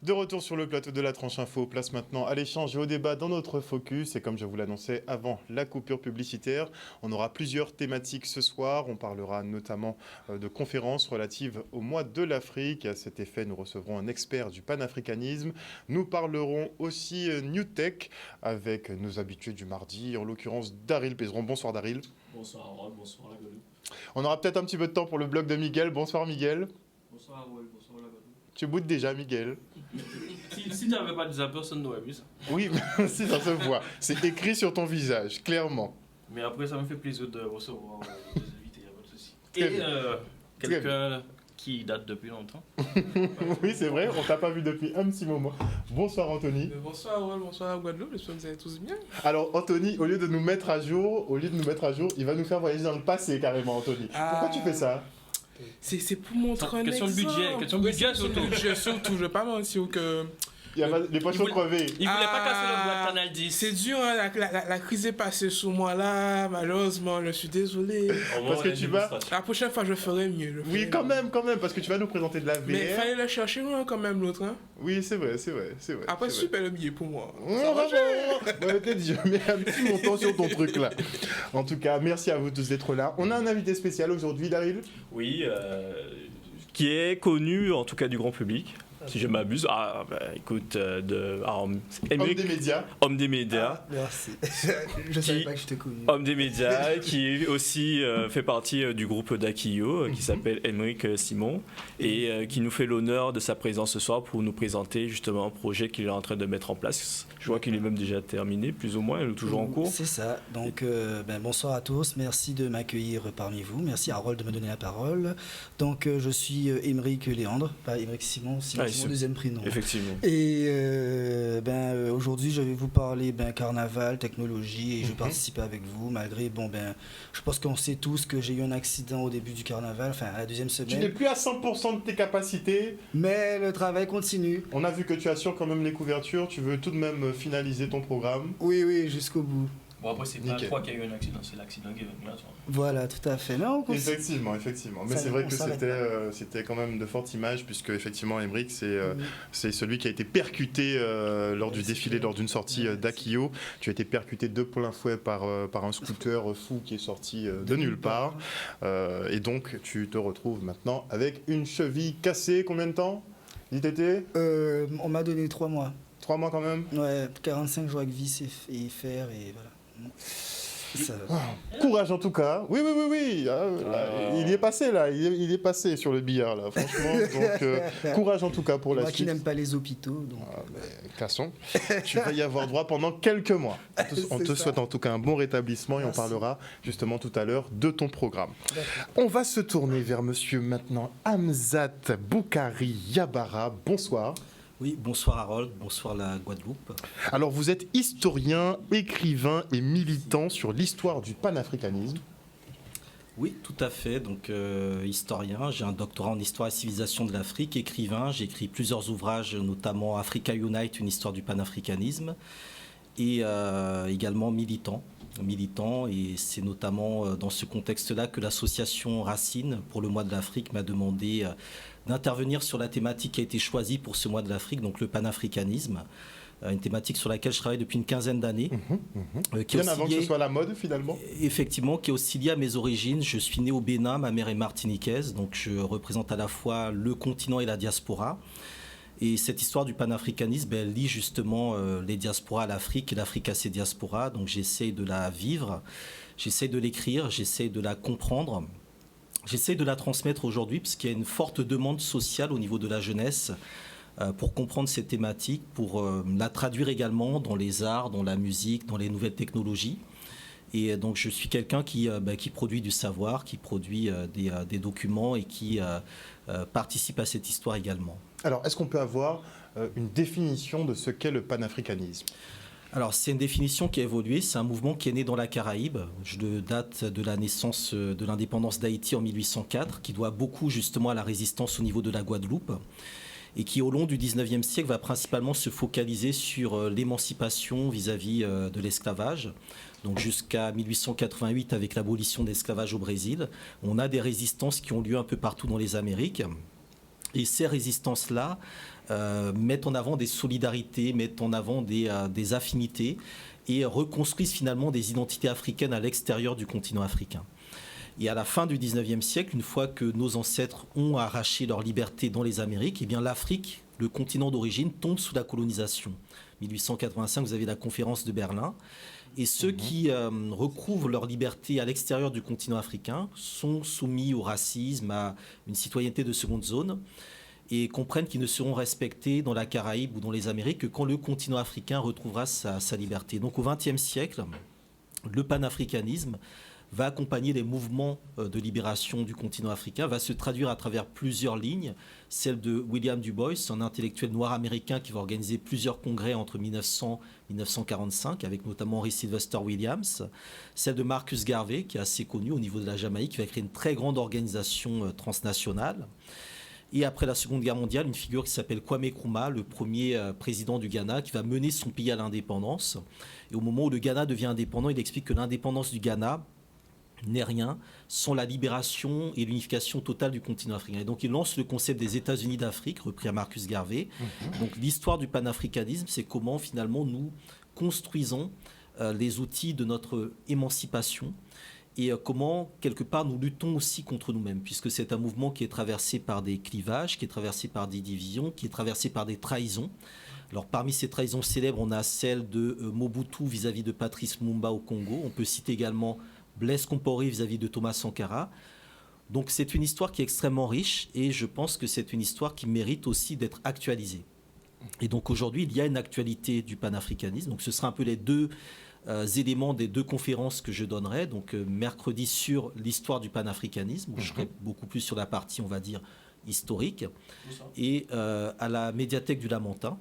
De retour sur le plateau de la Tranche Info, place maintenant à l'échange et au débat dans notre focus. Et comme je vous l'annonçais avant la coupure publicitaire, on aura plusieurs thématiques ce soir. On parlera notamment de conférences relatives au mois de l'Afrique. Et à cet effet, nous recevrons un expert du panafricanisme. Nous parlerons aussi New Tech avec nos habitués du mardi, en l'occurrence Daryl Pézeron. Bonsoir Daryl. Bonsoir Harold, bonsoir la Guadeloupe. On aura peut-être un petit peu de temps pour le blog de Miguel. Bonsoir Miguel. Bonsoir Harold, bonsoir la Guadeloupe. Tu boutes déjà Miguel. Si tu n'avais pas dit ça, personne n'aurait vu ça. Oui, si ça se voit. C'est écrit sur ton visage, clairement. Mais après, ça me fait plaisir de recevoir des invités, il n'y a pas de souci. Très Et bien. quelqu'un qui date depuis longtemps. Oui, c'est vrai, on t'a pas vu depuis un petit moment. Bonsoir Anthony. Bonsoir Harold, bonsoir Guadeloupe, j'espère que vous allez tous bien. Alors Anthony, au lieu de nous mettre à jour, il va nous faire voyager dans le passé carrément Anthony. Pourquoi tu fais ça? C'est pour montrer un Question de exemple. budget, question de budget surtout. Surtout, je vais pas mentir que... Il y a les poissons crevés. Il voulait pas casser le Black Canal 10. C'est dur, hein, la crise est passée sous moi là, malheureusement, je suis désolé. Parce que tu vas... La prochaine fois, je ferai mieux. Oui, quand même, parce que tu vas nous présenter de la VR. Mais il fallait le chercher loin quand même, l'autre. Hein. Oui, c'est vrai. Après, c'est super le billet pour moi. Peut-être je mets un petit montant sur ton truc là. En tout cas, merci à vous tous d'être là. On a un invité spécial aujourd'hui, Daryl. Oui, qui est connu en tout cas du grand public. Si je m'abuse, écoute, Homme des médias. Homme des médias. Ah, merci. Je savais pas que j'étais connu. Homme des médias, qui aussi fait partie du groupe d'Akio, qui s'appelle Émeric Simon, et qui nous fait l'honneur de sa présence ce soir pour nous présenter justement un projet qu'il est en train de mettre en place. Je vois qu'il est même déjà terminé, plus ou moins, ou toujours en cours. C'est ça. Donc, bonsoir à tous. Merci de m'accueillir parmi vous. Merci à Harold de me donner la parole. Donc, je suis Émeric Léandre, pas Émeric Simon, Simon. C'est mon deuxième prénom. Effectivement. Et aujourd'hui, je vais vous parler carnaval, technologie, et je participe avec vous, malgré, je pense qu'on sait tous que j'ai eu un accident au début du carnaval, enfin à la deuxième semaine. Tu n'es plus à 100% de tes capacités. Mais le travail continue. On a vu que tu assures quand même les couvertures, tu veux tout de même finaliser ton programme. Oui, jusqu'au bout. Bon, après, c'est pas toi qui a eu un accident, c'est l'accident qui est venu là. Voilà, tout à fait. Non, effectivement. Mais c'est vrai que c'était quand même de fortes images, puisque effectivement, Émeric, c'est celui qui a été percuté lors du défilé, lors d'une sortie d'Akio. Tu as été percuté de plein fouet par un scooter fou qui est sorti de nulle part. Et donc, tu te retrouves maintenant avec une cheville cassée. Combien de temps, ITT? On m'a donné 3 mois. 3 mois quand même? Ouais, 45 jours avec vis et fer, et voilà. Ça... Courage en tout cas. Oui. Il y est passé là. Il est passé sur le billard là. Franchement. Donc courage en tout cas pour la suite. Moi qui n'aime pas les hôpitaux. Donc... cassons. Tu vas y avoir droit pendant quelques mois. On te souhaite en tout cas un bon rétablissement et on parlera justement tout à l'heure de ton programme. On va se tourner vers monsieur maintenant Hamzat Boukari Yabara. Bonsoir. Oui, bonsoir Harold, bonsoir la Guadeloupe. Alors vous êtes historien, écrivain et militant sur l'histoire du panafricanisme. Oui, tout à fait. Donc historien, j'ai un doctorat en histoire et civilisation de l'Afrique, écrivain, j'ai écrit plusieurs ouvrages, notamment Africa Unite, une histoire du panafricanisme, et également militant, et c'est notamment dans ce contexte-là que l'association Racine pour le mois de l'Afrique m'a demandé d'intervenir sur la thématique qui a été choisie pour ce mois de l'Afrique, donc le panafricanisme, une thématique sur laquelle je travaille depuis une quinzaine d'années. Bien avant que ce soit la mode finalement. Effectivement, qui est aussi liée à mes origines. Je suis né au Bénin, ma mère est martiniquaise, donc je représente à la fois le continent et la diaspora. Et cette histoire du panafricanisme, elle lie justement les diasporas à l'Afrique et l'Afrique à ses diasporas. Donc j'essaie de la vivre, j'essaie de l'écrire, j'essaie de la comprendre. J'essaie de la transmettre aujourd'hui parce qu'il y a une forte demande sociale au niveau de la jeunesse pour comprendre ces thématiques, pour la traduire également dans les arts, dans la musique, dans les nouvelles technologies. Et donc je suis quelqu'un qui produit du savoir, qui produit des documents et qui participe à cette histoire également. Alors, est-ce qu'on peut avoir une définition de ce qu'est le panafricanisme ? Alors, c'est une définition qui a évolué. C'est un mouvement qui est né dans la Caraïbe. Je date de la naissance de l'indépendance d'Haïti en 1804, qui doit beaucoup justement à la résistance au niveau de la Guadeloupe. et qui au long du 19e siècle va principalement se focaliser sur l'émancipation vis-à-vis de l'esclavage. Donc jusqu'à 1888 avec l'abolition de l'esclavage au Brésil, on a des résistances qui ont lieu un peu partout dans les Amériques. Et ces résistances-là mettent en avant des solidarités, mettent en avant des affinités et reconstruisent finalement des identités africaines à l'extérieur du continent africain. Et à la fin du 19e siècle, une fois que nos ancêtres ont arraché leur liberté dans les Amériques, eh bien l'Afrique, le continent d'origine, tombe sous la colonisation. 1885, vous avez la conférence de Berlin. Et ceux qui recouvrent leur liberté à l'extérieur du continent africain sont soumis au racisme, à une citoyenneté de seconde zone, et comprennent qu'ils ne seront respectés dans la Caraïbe ou dans les Amériques que quand le continent africain retrouvera sa liberté. Donc au XXe siècle, le panafricanisme va accompagner les mouvements de libération du continent africain, va se traduire à travers plusieurs lignes. Celle de William Du Bois, un intellectuel noir américain qui va organiser plusieurs congrès entre 1900 et 1945, avec notamment Henry Sylvester Williams. Celle de Marcus Garvey, qui est assez connu au niveau de la Jamaïque, qui va créer une très grande organisation transnationale. Et après la Seconde Guerre mondiale, une figure qui s'appelle Kwame Nkrumah, le premier président du Ghana, qui va mener son pays à l'indépendance. Et au moment où le Ghana devient indépendant, il explique que l'indépendance du Ghana n'est rien sans la libération et l'unification totale du continent africain. Et donc il lance le concept des États-Unis d'Afrique, repris à Marcus Garvey. Donc l'histoire du panafricanisme, c'est comment finalement nous construisons les outils de notre émancipation et comment quelque part nous luttons aussi contre nous-mêmes, puisque c'est un mouvement qui est traversé par des clivages, qui est traversé par des divisions, qui est traversé par des trahisons. Alors parmi ces trahisons célèbres, on a celle de Mobutu vis-à-vis de Patrice Lumumba au Congo. On peut citer également Blaise Compaoré vis-à-vis de Thomas Sankara. Donc c'est une histoire qui est extrêmement riche et je pense que c'est une histoire qui mérite aussi d'être actualisée. Et donc aujourd'hui, il y a une actualité du panafricanisme. Donc ce sera un peu les deux éléments des deux conférences que je donnerai. Donc mercredi sur l'histoire du panafricanisme, où je serai beaucoup plus sur la partie, on va dire, historique, et à la médiathèque du Lamentin,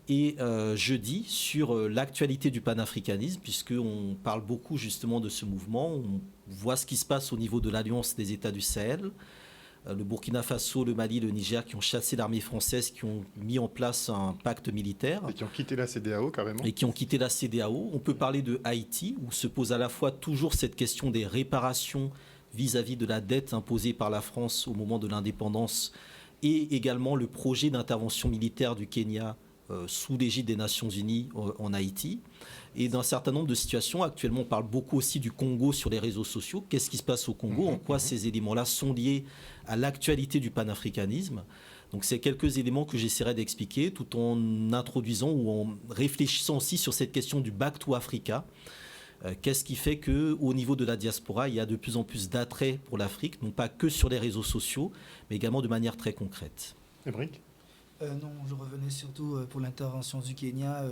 et jeudi sur l'actualité du panafricanisme, puisqu'on parle beaucoup justement de ce mouvement, on voit ce qui se passe au niveau de l'Alliance des États du Sahel, le Burkina Faso, le Mali, le Niger, qui ont chassé l'armée française, qui ont mis en place un pacte militaire. Et qui ont quitté la CEDEAO carrément. Et qui ont quitté la CEDEAO. On peut parler de Haïti, où se pose à la fois toujours cette question des réparations vis-à-vis de la dette imposée par la France au moment de l'indépendance, et également le projet d'intervention militaire du Kenya sous l'égide des Nations Unies en Haïti, et d'un certain nombre de situations. Actuellement, on parle beaucoup aussi du Congo sur les réseaux sociaux. Qu'est-ce qui se passe au Congo? En quoi ces éléments-là sont liés à l'actualité du panafricanisme? Donc c'est quelques éléments que j'essaierai d'expliquer, tout en introduisant ou en réfléchissant aussi sur cette question du Back to Africa. Qu'est-ce qui fait qu'au niveau de la diaspora, il y a de plus en plus d'attrait pour l'Afrique, non pas que sur les réseaux sociaux, mais également de manière très concrète. Émeric? Non, je revenais surtout pour l'intervention du Kenya.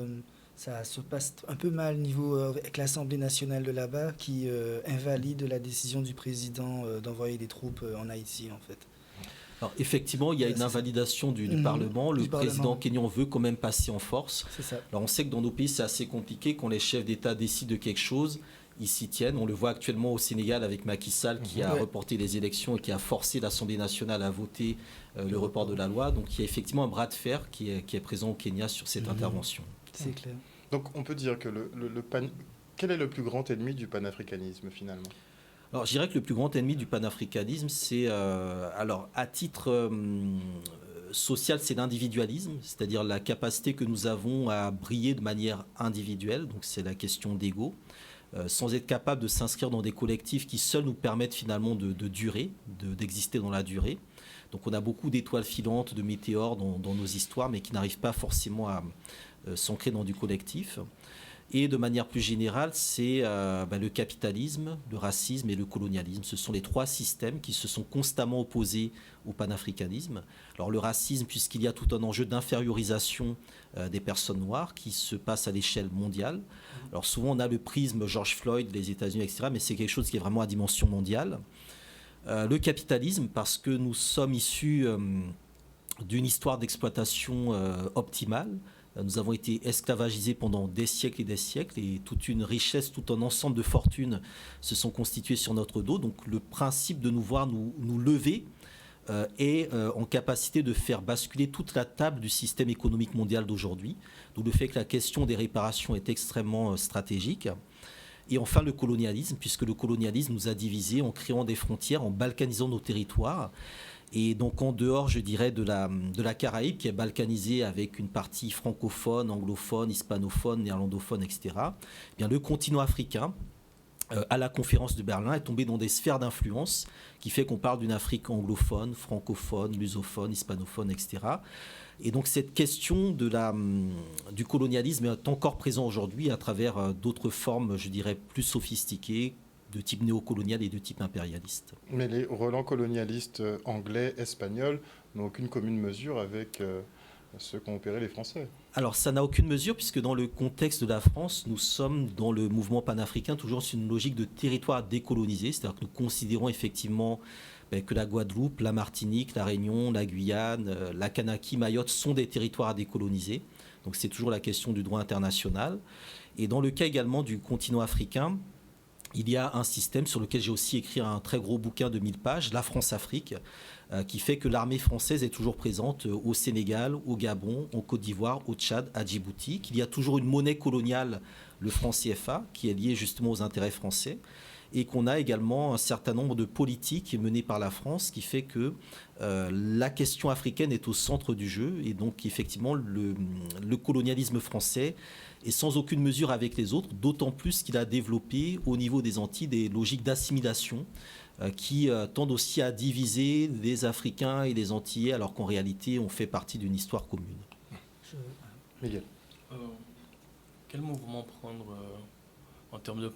Ça se passe un peu mal niveau avec l'Assemblée nationale de là-bas qui invalide la décision du président d'envoyer des troupes en Haïti, en fait. Alors, effectivement, il y a une invalidation du Parlement. Le président kényan veut quand même passer en force. C'est ça. Alors, on sait que dans nos pays, c'est assez compliqué. Quand les chefs d'État décident de quelque chose, ils s'y tiennent. On le voit actuellement au Sénégal avec Macky Sall qui a reporté les élections et qui a forcé l'Assemblée nationale à voter le report de la loi. Donc, il y a effectivement un bras de fer qui est présent au Kenya sur cette intervention. C'est clair. Donc, on peut dire que quel est le plus grand ennemi du panafricanisme, finalement? Alors, je dirais que le plus grand ennemi du panafricanisme, c'est, alors, à titre social, c'est l'individualisme, c'est-à-dire la capacité que nous avons à briller de manière individuelle, donc c'est la question d'ego, sans être capable de s'inscrire dans des collectifs qui seuls nous permettent finalement de durer, d'exister dans la durée. Donc on a beaucoup d'étoiles filantes, de météores dans nos histoires, mais qui n'arrivent pas forcément à s'ancrer dans du collectif. Et de manière plus générale, c'est le capitalisme, le racisme et le colonialisme. Ce sont les trois systèmes qui se sont constamment opposés au panafricanisme. Alors le racisme, puisqu'il y a tout un enjeu d'infériorisation des personnes noires qui se passe à l'échelle mondiale. Alors souvent on a le prisme George Floyd, les États-Unis, etc., mais c'est quelque chose qui est vraiment à dimension mondiale. Le capitalisme, parce que nous sommes issus d'une histoire d'exploitation optimale. Nous avons été esclavagisés pendant des siècles et toute une richesse, tout un ensemble de fortunes se sont constituées sur notre dos. Donc le principe de nous voir nous lever est en capacité de faire basculer toute la table du système économique mondial d'aujourd'hui, d'où le fait que la question des réparations est extrêmement stratégique. Et enfin, le colonialisme, puisque le colonialisme nous a divisés en créant des frontières, en balkanisant nos territoires. Et donc, en dehors, je dirais, de la Caraïbe, qui est balkanisée avec une partie francophone, anglophone, hispanophone, néerlandophone, etc., eh bien, le continent africain, à la conférence de Berlin, est tombé dans des sphères d'influence qui fait qu'on parle d'une Afrique anglophone, francophone, lusophone, hispanophone, etc. Et donc cette question du colonialisme est encore présente aujourd'hui à travers d'autres formes, je dirais, plus sophistiquées, de type néocolonial et de type impérialiste. Mais les relents colonialistes anglais, espagnols n'ont aucune commune mesure avec ceux qu'ont opéré les Français. Alors ça n'a aucune mesure puisque dans le contexte de la France, nous sommes dans le mouvement panafricain toujours sur une logique de territoire décolonisé, c'est-à-dire que nous considérons effectivement que la Guadeloupe, la Martinique, la Réunion, la Guyane, la Kanaki, Mayotte sont des territoires à décoloniser. Donc c'est toujours la question du droit international. Et dans le cas également du continent africain, il y a un système sur lequel j'ai aussi écrit un très gros bouquin de 1000 pages, La France-Afrique, qui fait que l'armée française est toujours présente au Sénégal, au Gabon, en Côte d'Ivoire, au Tchad, à Djibouti, qu'il y a toujours une monnaie coloniale, le franc CFA, qui est liée justement aux intérêts français, et qu'on a également un certain nombre de politiques menées par la France qui fait que la question africaine est au centre du jeu, et donc effectivement le colonialisme français est sans aucune mesure avec les autres, d'autant plus qu'il a développé au niveau des Antilles des logiques d'assimilation qui tendent aussi à diviser les Africains et les Antillais, alors qu'en réalité on fait partie d'une histoire commune. Miguel. Quel mouvement prendre en termes de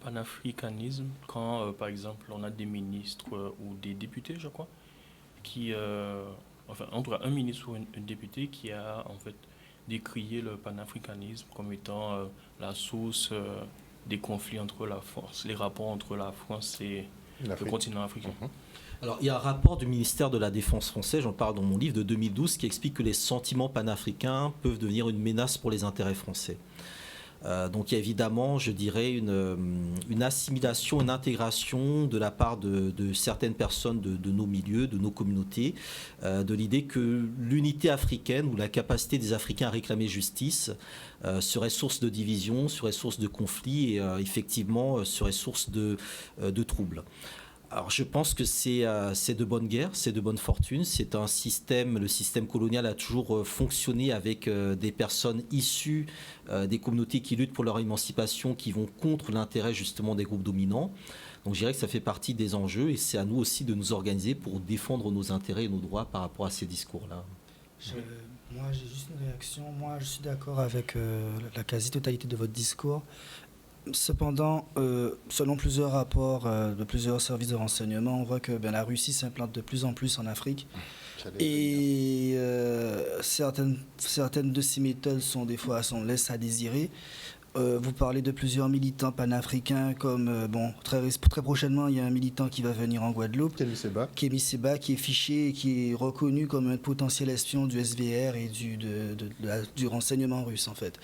panafricanisme quand, par exemple, on a des ministres ou des députés, je crois, qui, enfin, entre un ministre ou une députée qui a en fait décrié le panafricanisme comme étant la source des conflits entre la France, les rapports entre la France et le continent africain. Alors, il y a un rapport du ministère de la Défense français, j'en parle dans mon livre de 2012, qui explique que les sentiments panafricains peuvent devenir une menace pour les intérêts français. Donc il y a évidemment, je dirais, une assimilation, une intégration de la part de certaines personnes de nos milieux, de nos communautés, de l'idée que l'unité africaine ou la capacité des Africains à réclamer justice serait source de division, serait source de conflit et effectivement serait source de troubles. Alors je pense que c'est de bonne guerre, c'est de bonne fortune. C'est un système, le système colonial a toujours fonctionné avec des personnes issues des communautés qui luttent pour leur émancipation, qui vont contre l'intérêt justement des groupes dominants. Donc je dirais que ça fait partie des enjeux et c'est à nous aussi de nous organiser pour défendre nos intérêts et nos droits par rapport à ces discours-là. Moi j'ai juste une réaction. Moi je suis d'accord avec la quasi-totalité de votre discours. Cependant, selon plusieurs rapports de plusieurs services de renseignement, on voit que la Russie s'implante de plus en plus en Afrique. Et certaines de ces méthodes sont des fois laissent à désirer. Vous parlez de plusieurs militants panafricains, comme très prochainement, il y a un militant qui va venir en Guadeloupe, Kémy Séba, qui est fiché et qui est reconnu comme un potentiel espion du SVR et du renseignement russe en fait.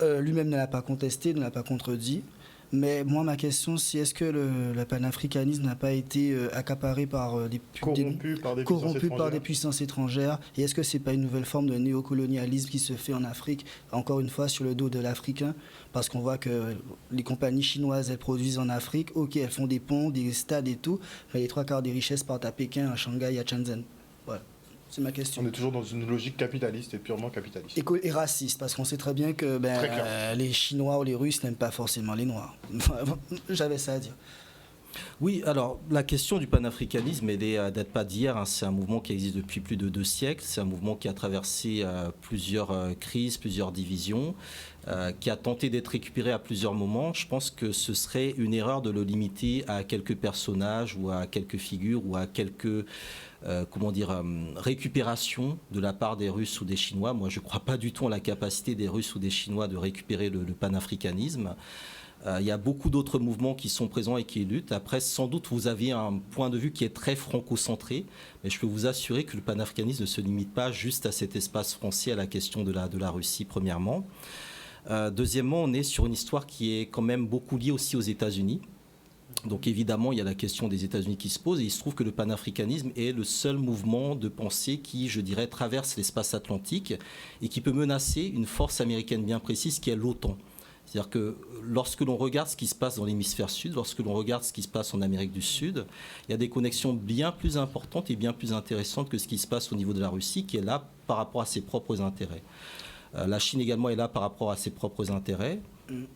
Lui-même ne l'a pas contesté, ne l'a pas contredit. Mais moi, ma question, c'est est-ce que le panafricanisme n'a pas été accaparé par corrompu par des puissances étrangères et est-ce que ce n'est pas une nouvelle forme de néocolonialisme qui se fait en Afrique, encore une fois, sur le dos de l'Africain? Parce qu'on voit que les compagnies chinoises, elles produisent en Afrique. Ok, elles font des ponts, des stades et tout, mais les 3/4 des richesses partent à Pékin, à Shanghai, à Shenzhen. Voilà. C'est ma question. On est toujours dans une logique capitaliste et purement capitaliste. Et raciste, parce qu'on sait très bien que les Chinois ou les Russes n'aiment pas forcément les Noirs. J'avais ça à dire. Oui, alors la question du panafricanisme, elle est date pas d'hier. C'est un mouvement qui existe depuis plus de 2 siècles. C'est un mouvement qui a traversé plusieurs crises, plusieurs divisions, qui a tenté d'être récupéré à plusieurs moments. Je pense que ce serait une erreur de le limiter à quelques personnages ou à quelques figures ou à quelques récupération de la part des Russes ou des Chinois. Moi, je ne crois pas du tout en la capacité des Russes ou des Chinois de récupérer le panafricanisme. Il y a beaucoup d'autres mouvements qui sont présents et qui luttent. Après, sans doute, vous avez un point de vue qui est très franco-centré, mais je peux vous assurer que le panafricanisme ne se limite pas juste à cet espace français, à la question de la Russie, premièrement. Deuxièmement, on est sur une histoire qui est quand même beaucoup liée aussi aux États-Unis. Donc évidemment, il y a la question des États-Unis qui se pose et il se trouve que le panafricanisme est le seul mouvement de pensée qui, je dirais, traverse l'espace atlantique et qui peut menacer une force américaine bien précise qui est l'OTAN. C'est-à-dire que lorsque l'on regarde ce qui se passe dans l'hémisphère sud, lorsque l'on regarde ce qui se passe en Amérique du Sud, il y a des connexions bien plus importantes et bien plus intéressantes que ce qui se passe au niveau de la Russie, qui est là par rapport à ses propres intérêts. La Chine également est là par rapport à ses propres intérêts.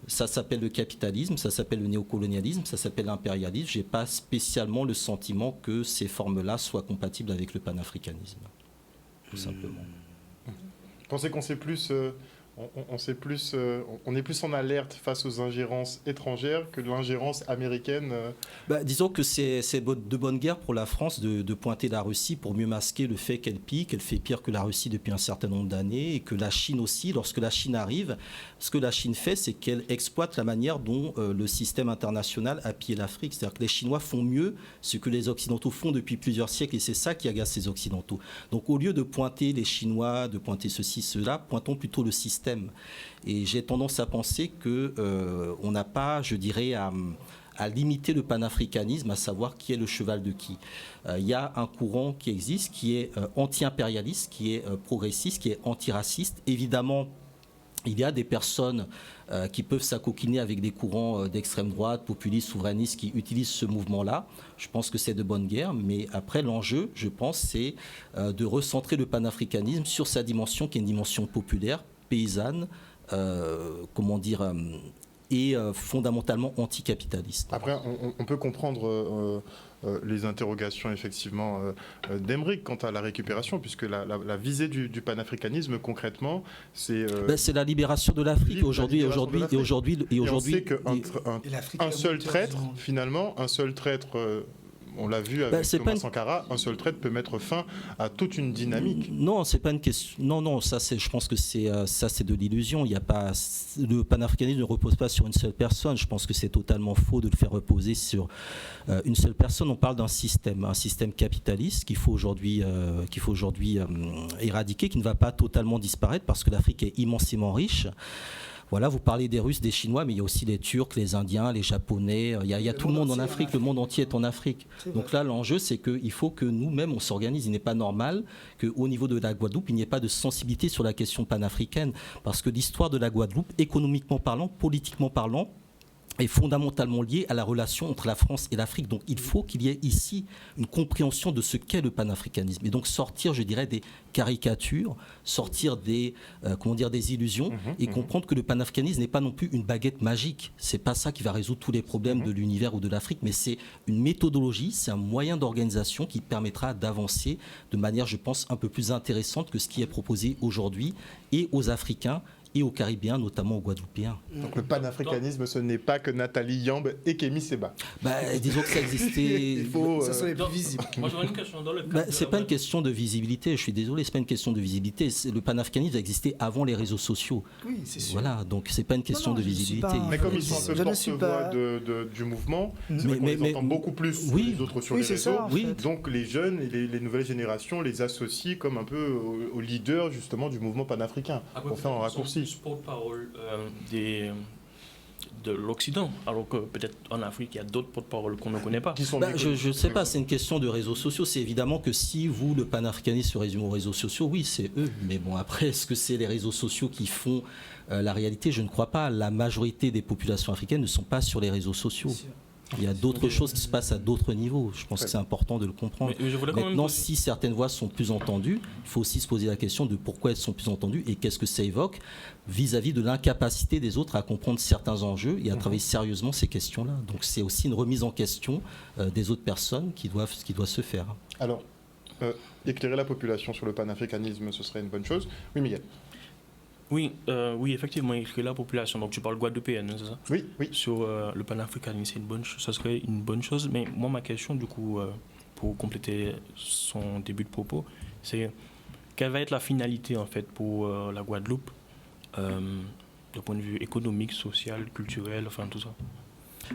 Ça s'appelle le capitalisme, ça s'appelle le néocolonialisme, ça s'appelle l'impérialisme. Je n'ai pas spécialement le sentiment que ces formes-là soient compatibles avec le panafricanisme, tout simplement. Pensez qu'on sait plus... on est plus en alerte face aux ingérences étrangères que de l'ingérence américaine. Disons que c'est de bonne guerre pour la France de pointer la Russie pour mieux masquer le fait qu'elle pique, qu'elle fait pire que la Russie depuis un certain nombre d'années et que la Chine aussi, lorsque la Chine arrive, ce que la Chine fait, c'est qu'elle exploite la manière dont le système international a pillé l'Afrique. C'est-à-dire que les Chinois font mieux ce que les Occidentaux font depuis plusieurs siècles et c'est ça qui agace les Occidentaux. Donc au lieu de pointer les Chinois, de pointer ceci, cela, pointons plutôt le système. Et j'ai tendance à penser qu'on n'a pas, je dirais, à limiter le panafricanisme, à savoir qui est le cheval de qui. Il y a un courant qui existe, qui est anti-impérialiste, qui est progressiste, qui est antiraciste. Évidemment, il y a des personnes qui peuvent s'acoquiner avec des courants d'extrême droite, populistes, souverainistes, qui utilisent ce mouvement-là. Je pense que c'est de bonne guerre, mais après l'enjeu, je pense, c'est de recentrer le panafricanisme sur sa dimension, qui est une dimension populaire, paysanne, et fondamentalement anticapitaliste. Après, on peut comprendre les interrogations effectivement d'Aymeric quant à la récupération, puisque la visée du panafricanisme concrètement, c'est c'est la libération de l'Afrique aujourd'hui. On sait qu'un seul traître, finalement, on l'a vu avec Thomas Sankara, un seul traître peut mettre fin à toute une dynamique. Non, c'est pas une question. Non, je pense que c'est de l'illusion. Il y a pas, le panafricanisme ne repose pas sur une seule personne. Je pense que c'est totalement faux de le faire reposer sur une seule personne. On parle d'un système capitaliste qu'il faut aujourd'hui éradiquer, qui ne va pas totalement disparaître parce que l'Afrique est immensément riche. Voilà, vous parlez des Russes, des Chinois, mais il y a aussi les Turcs, les Indiens, les Japonais. Il y a tout le monde en Afrique. Le monde entier est en Afrique. Donc là, l'enjeu, c'est qu'il faut que nous-mêmes, on s'organise. Il n'est pas normal qu'au niveau de la Guadeloupe, il n'y ait pas de sensibilité sur la question panafricaine. Parce que l'histoire de la Guadeloupe, économiquement parlant, politiquement parlant, est fondamentalement liée à la relation entre la France et l'Afrique. Donc il faut qu'il y ait ici une compréhension de ce qu'est le panafricanisme. Et donc sortir, je dirais, des caricatures, sortir des illusions et comprendre que le panafricanisme n'est pas non plus une baguette magique. C'est pas ça qui va résoudre tous les problèmes de l'univers ou de l'Afrique, mais c'est une méthodologie, c'est un moyen d'organisation qui permettra d'avancer de manière, je pense, un peu plus intéressante que ce qui est proposé aujourd'hui et aux Africains et aux Caribéens, notamment aux Guadeloupéens. Donc le panafricanisme, ce n'est pas que Nathalie Yamb et Kémy Séba. Disons que ça existait... Il faut... Ça serait plus visible. Moi, j'aurais une question dans le cadre c'est pas une question de visibilité, je suis désolé, c'est pas une question de visibilité. Le panafricanisme existait avant les réseaux sociaux. Oui, c'est sûr. Voilà, donc c'est pas une question de visibilité. Mais comme ils sont un peu porte-voix du mouvement, c'est vrai qu'on les entend beaucoup plus que les autres sur les réseaux. Donc les jeunes et les nouvelles générations les associent comme un peu aux leaders justement du mouvement panafricain. Pour faire un raccourci. Porte-parole de l'Occident, alors que peut-être en Afrique, il y a d'autres porte-paroles qu'on ne connaît pas. Je ne sais pas, c'est une question de réseaux sociaux. C'est évidemment que si vous, le panafricanisme, se résume aux réseaux sociaux, oui, c'est eux. Mais bon, après, est-ce que c'est les réseaux sociaux qui font la réalité? Je ne crois pas. La majorité des populations africaines ne sont pas sur les réseaux sociaux. Il y a d'autres choses qui se passent à d'autres niveaux. Je pense que c'est important de le comprendre. Maintenant, si certaines voix sont plus entendues, il faut aussi se poser la question de pourquoi elles sont plus entendues et qu'est-ce que ça évoque vis-à-vis de l'incapacité des autres à comprendre certains enjeux et à travailler sérieusement ces questions-là. Donc c'est aussi une remise en question des autres personnes qui doit se faire. Alors, éclairer la population sur le panafricanisme, ce serait une bonne chose. Oui, Miguel. Oui, effectivement, éclairer la population. Donc tu parles guadeloupéenne, c'est ça? Oui. Sur le panafricanisme, ça serait une bonne chose. Mais moi, ma question, du coup, pour compléter son début de propos, c'est quelle va être la finalité, en fait, pour la Guadeloupe, d'un point de vue économique, social, culturel, enfin tout ça?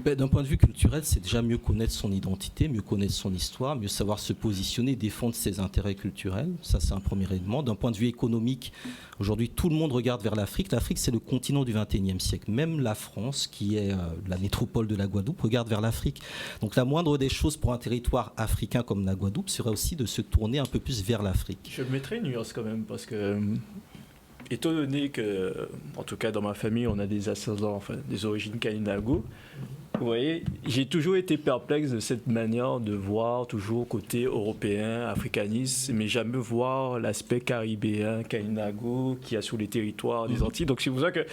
D'un point de vue culturel, c'est déjà mieux connaître son identité, mieux connaître son histoire, mieux savoir se positionner, défendre ses intérêts culturels. Ça, c'est un premier élément. D'un point de vue économique, aujourd'hui, tout le monde regarde vers l'Afrique. L'Afrique, c'est le continent du XXIe siècle. Même la France, qui est la métropole de la Guadeloupe, regarde vers l'Afrique. Donc la moindre des choses pour un territoire africain comme la Guadeloupe serait aussi de se tourner un peu plus vers l'Afrique. Je mettrais une nuance quand même, parce que, étant donné que, en tout cas dans ma famille, on a des ascendants, enfin des origines Kalinago, vous voyez, j'ai toujours été perplexe de cette manière de voir toujours côté européen, africaniste, mais jamais voir l'aspect caribéen, Kalinago, qu'il y a sur les territoires des Antilles. Donc c'est pour ça que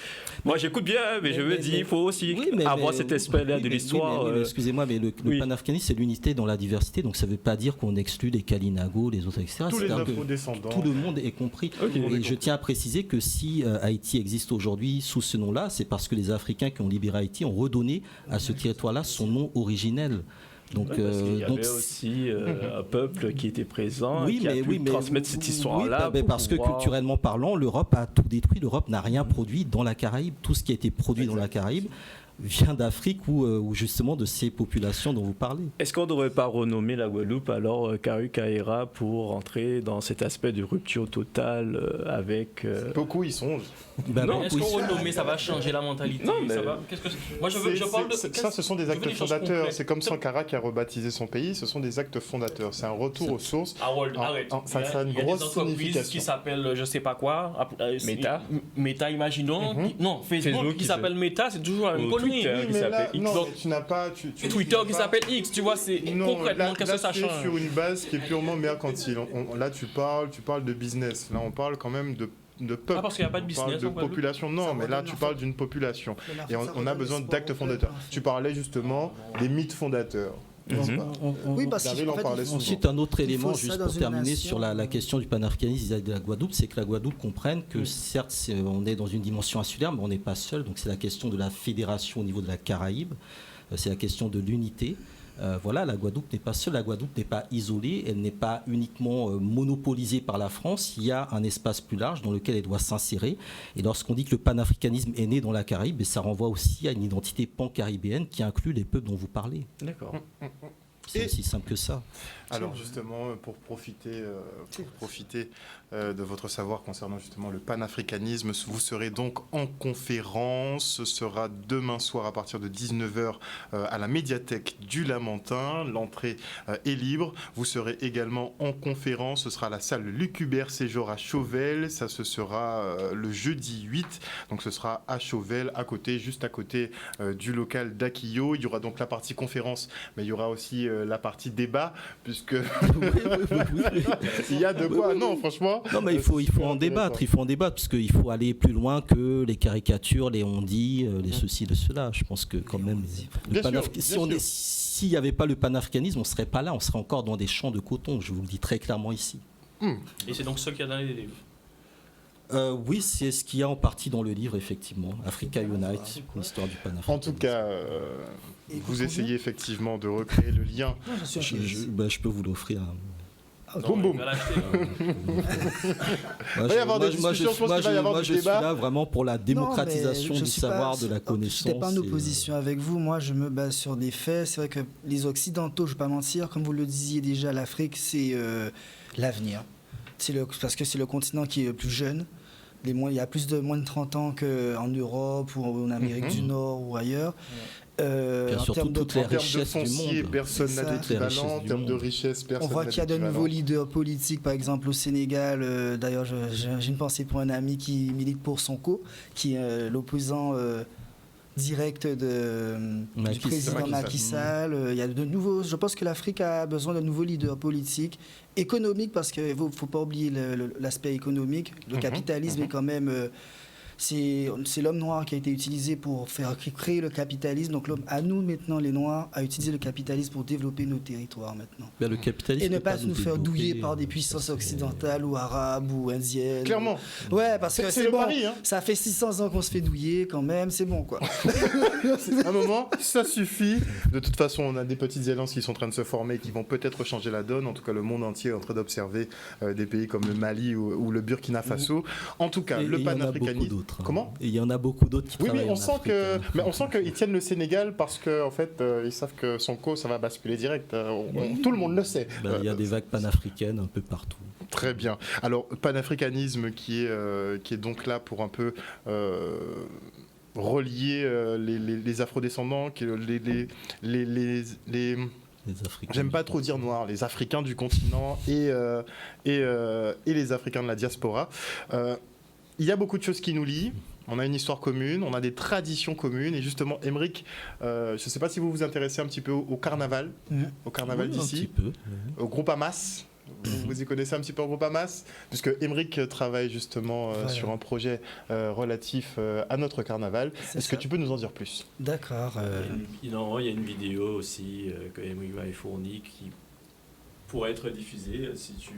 moi j'écoute bien, mais je veux dire, il faut aussi avoir cet aspect-là de l'histoire. Excusez-moi, mais le panafricanisme, c'est l'unité dans la diversité, donc ça ne veut pas dire qu'on exclut les Kalinago, les autres, etc. Tous les afro-descendants. Tout le monde est compris. Et je tiens à préciser que si Haïti existe aujourd'hui sous ce nom-là, c'est parce que les Africains qui ont libéré Haïti ont redonné à ce territoire-là son nom originel. Donc, parce qu'il y avait aussi un peuple qui était présent, qui a pu transmettre cette histoire-là. Parce que culturellement parlant, l'Europe a tout détruit. L'Europe n'a rien produit dans la Caraïbe. Tout ce qui a été produit dans la Caraïbe vient d'Afrique ou justement de ces populations dont vous parlez. Est-ce qu'on ne devrait pas renommer la Guadeloupe alors Karu Kaira pour entrer dans cet aspect de rupture totale avec... Beaucoup y songent. Non, est-ce qu'on renommer, ça va changer la mentalité? Non, mais... ça va... Moi, je parle de... Ça, ce sont des actes fondateurs. C'est comme Sankara qui a rebaptisé son pays. Ce sont des actes fondateurs. C'est un retour aux sources. Arrête. Ça a une grosse signification. Qui s'appelle je sais pas quoi. Meta, imaginons. Non, Facebook qui s'appelle Meta, c'est toujours la même connerie. Oui, mais là, non, tu n'as pas... Twitter qui s'appelle X, tu vois, c'est concrètement, qu'est-ce que ça change? Là, sur une base qui est purement mercantile. Là, tu parles de business. Là, on parle quand même de peuple. Parce qu'il n'y a pas de business. De population. Non, mais là, tu parles d'une population. Et on a besoin d'actes fondateurs. Tu parlais justement des mythes fondateurs. Oui, parce ensuite, un autre élément, juste pour terminer sur la question du panafricanisme de la Guadeloupe, c'est que la Guadeloupe comprenne que certes, on est dans une dimension insulaire, mais on n'est pas seul. Donc c'est la question de la fédération au niveau de la Caraïbe, c'est la question de l'unité. Voilà, la Guadeloupe n'est pas seule, la Guadeloupe n'est pas isolée, elle n'est pas uniquement monopolisée par la France, il y a un espace plus large dans lequel elle doit s'insérer. Et lorsqu'on dit que le panafricanisme est né dans la Caraïbe, ça renvoie aussi à une identité pan-caribéenne qui inclut les peuples dont vous parlez. D'accord. C'est aussi simple que ça. Alors justement, pour profiter de votre savoir concernant justement le panafricanisme, vous serez donc en conférence. Ce sera demain soir à partir de 19h à la médiathèque du Lamentin. L'entrée est libre. Vous serez également en conférence. Ce sera à la salle Luc Hubert Séjour à Chauvel. Ça, ce sera le jeudi 8. Donc ce sera à Chauvel, juste à côté du local d'Akio. Il y aura donc la partie conférence, mais il y aura aussi la partie débat, puisque il y a de quoi. Non, franchement. Non, mais il faut en débattre. Il faut en débattre parce qu'il faut aller plus loin que les caricatures, les on-dit, les ceci, de cela. Je pense que quand même, s'il n'y avait pas le panafricanisme, on ne serait pas là. On serait encore dans des champs de coton. Je vous le dis très clairement ici. Et c'est donc ça qu'il y a dans les livres. Oui, c'est ce qu'il y a en partie dans le livre, effectivement. Africa Unite, l'histoire du panafricanisme. En tout cas, vous essayez effectivement de recréer le lien. Je peux vous l'offrir. Boum boum. Il va y avoir des discussions, je pense qu'il va y avoir des débats. Je suis là vraiment pour la démocratisation du savoir, de la connaissance. Je n'étais pas en opposition avec vous. Moi, je me base sur des faits. C'est vrai que les Occidentaux, je ne vais pas mentir, comme vous le disiez déjà, l'Afrique, c'est l'avenir. Parce que c'est le continent qui est le plus jeune. Il y a plus de moins de 30 ans qu'en Europe ou en Amérique du Nord ou ailleurs. Surtout toutes les richesses du monde. Personne n'a d'équivalent. En termes de richesse, personne n'a d'équivalent. On voit qu'il y a de nouveaux leaders politiques, par exemple au Sénégal. D'ailleurs, j'ai une pensée pour un ami qui milite pour Sonko, qui est l'opposant direct du président Macky Sall. Il y a de nouveaux. Je pense que l'Afrique a besoin de nouveaux leaders politiques, économiques, parce qu'il ne faut pas oublier l'aspect économique. Le capitalisme est quand même. C'est l'homme noir qui a été utilisé pour créer le capitalisme. Donc à nous maintenant, les Noirs, à utiliser le capitalisme pour développer nos territoires maintenant. Le capitalisme et ne pas nous faire douiller par des puissances occidentales ou arabes ou indiennes. Clairement. Ouais, parce que c'est bon. Pari, hein. Ça fait 600 ans qu'on se fait douiller quand même, c'est bon quoi. À un moment, ça suffit. De toute façon, on a des petites alliances qui sont en train de se former, qui vont peut-être changer la donne. En tout cas, le monde entier est en train d'observer des pays comme le Mali ou le Burkina Faso. En tout cas, le panafricanisme. d'autres. Comment ? Et il y en a beaucoup d'autres qui Oui, travaillent on en sent Afrique, que, hein. mais on sent qu'ils tiennent le Sénégal parce qu'en fait, ils savent que Sonko, ça va basculer direct. Tout le monde le sait. Il y a des vagues panafricaines un peu partout. Très bien. Alors, panafricanisme qui est donc là pour un peu relier les afrodescendants, les Les Africains. j'aime pas trop dire noirs, les Africains du continent et les Africains de la diaspora. Il y a beaucoup de choses qui nous lient. On a une histoire commune, on a des traditions communes. Et justement, Aymeric, je ne sais pas si vous vous intéressez un petit peu au carnaval, au carnaval Oui, un d'ici, petit peu. au groupe Hamas. Vous y connaissez un petit peu au groupe Hamas, puisque Aymeric travaille justement Voilà. sur un projet relatif à notre carnaval. C'est Est-ce que ça. tu peux nous en dire plus ? D'accord. Non, il y a une vidéo aussi que Aymeric m'avait fournie qui pourrait être diffusée si tu...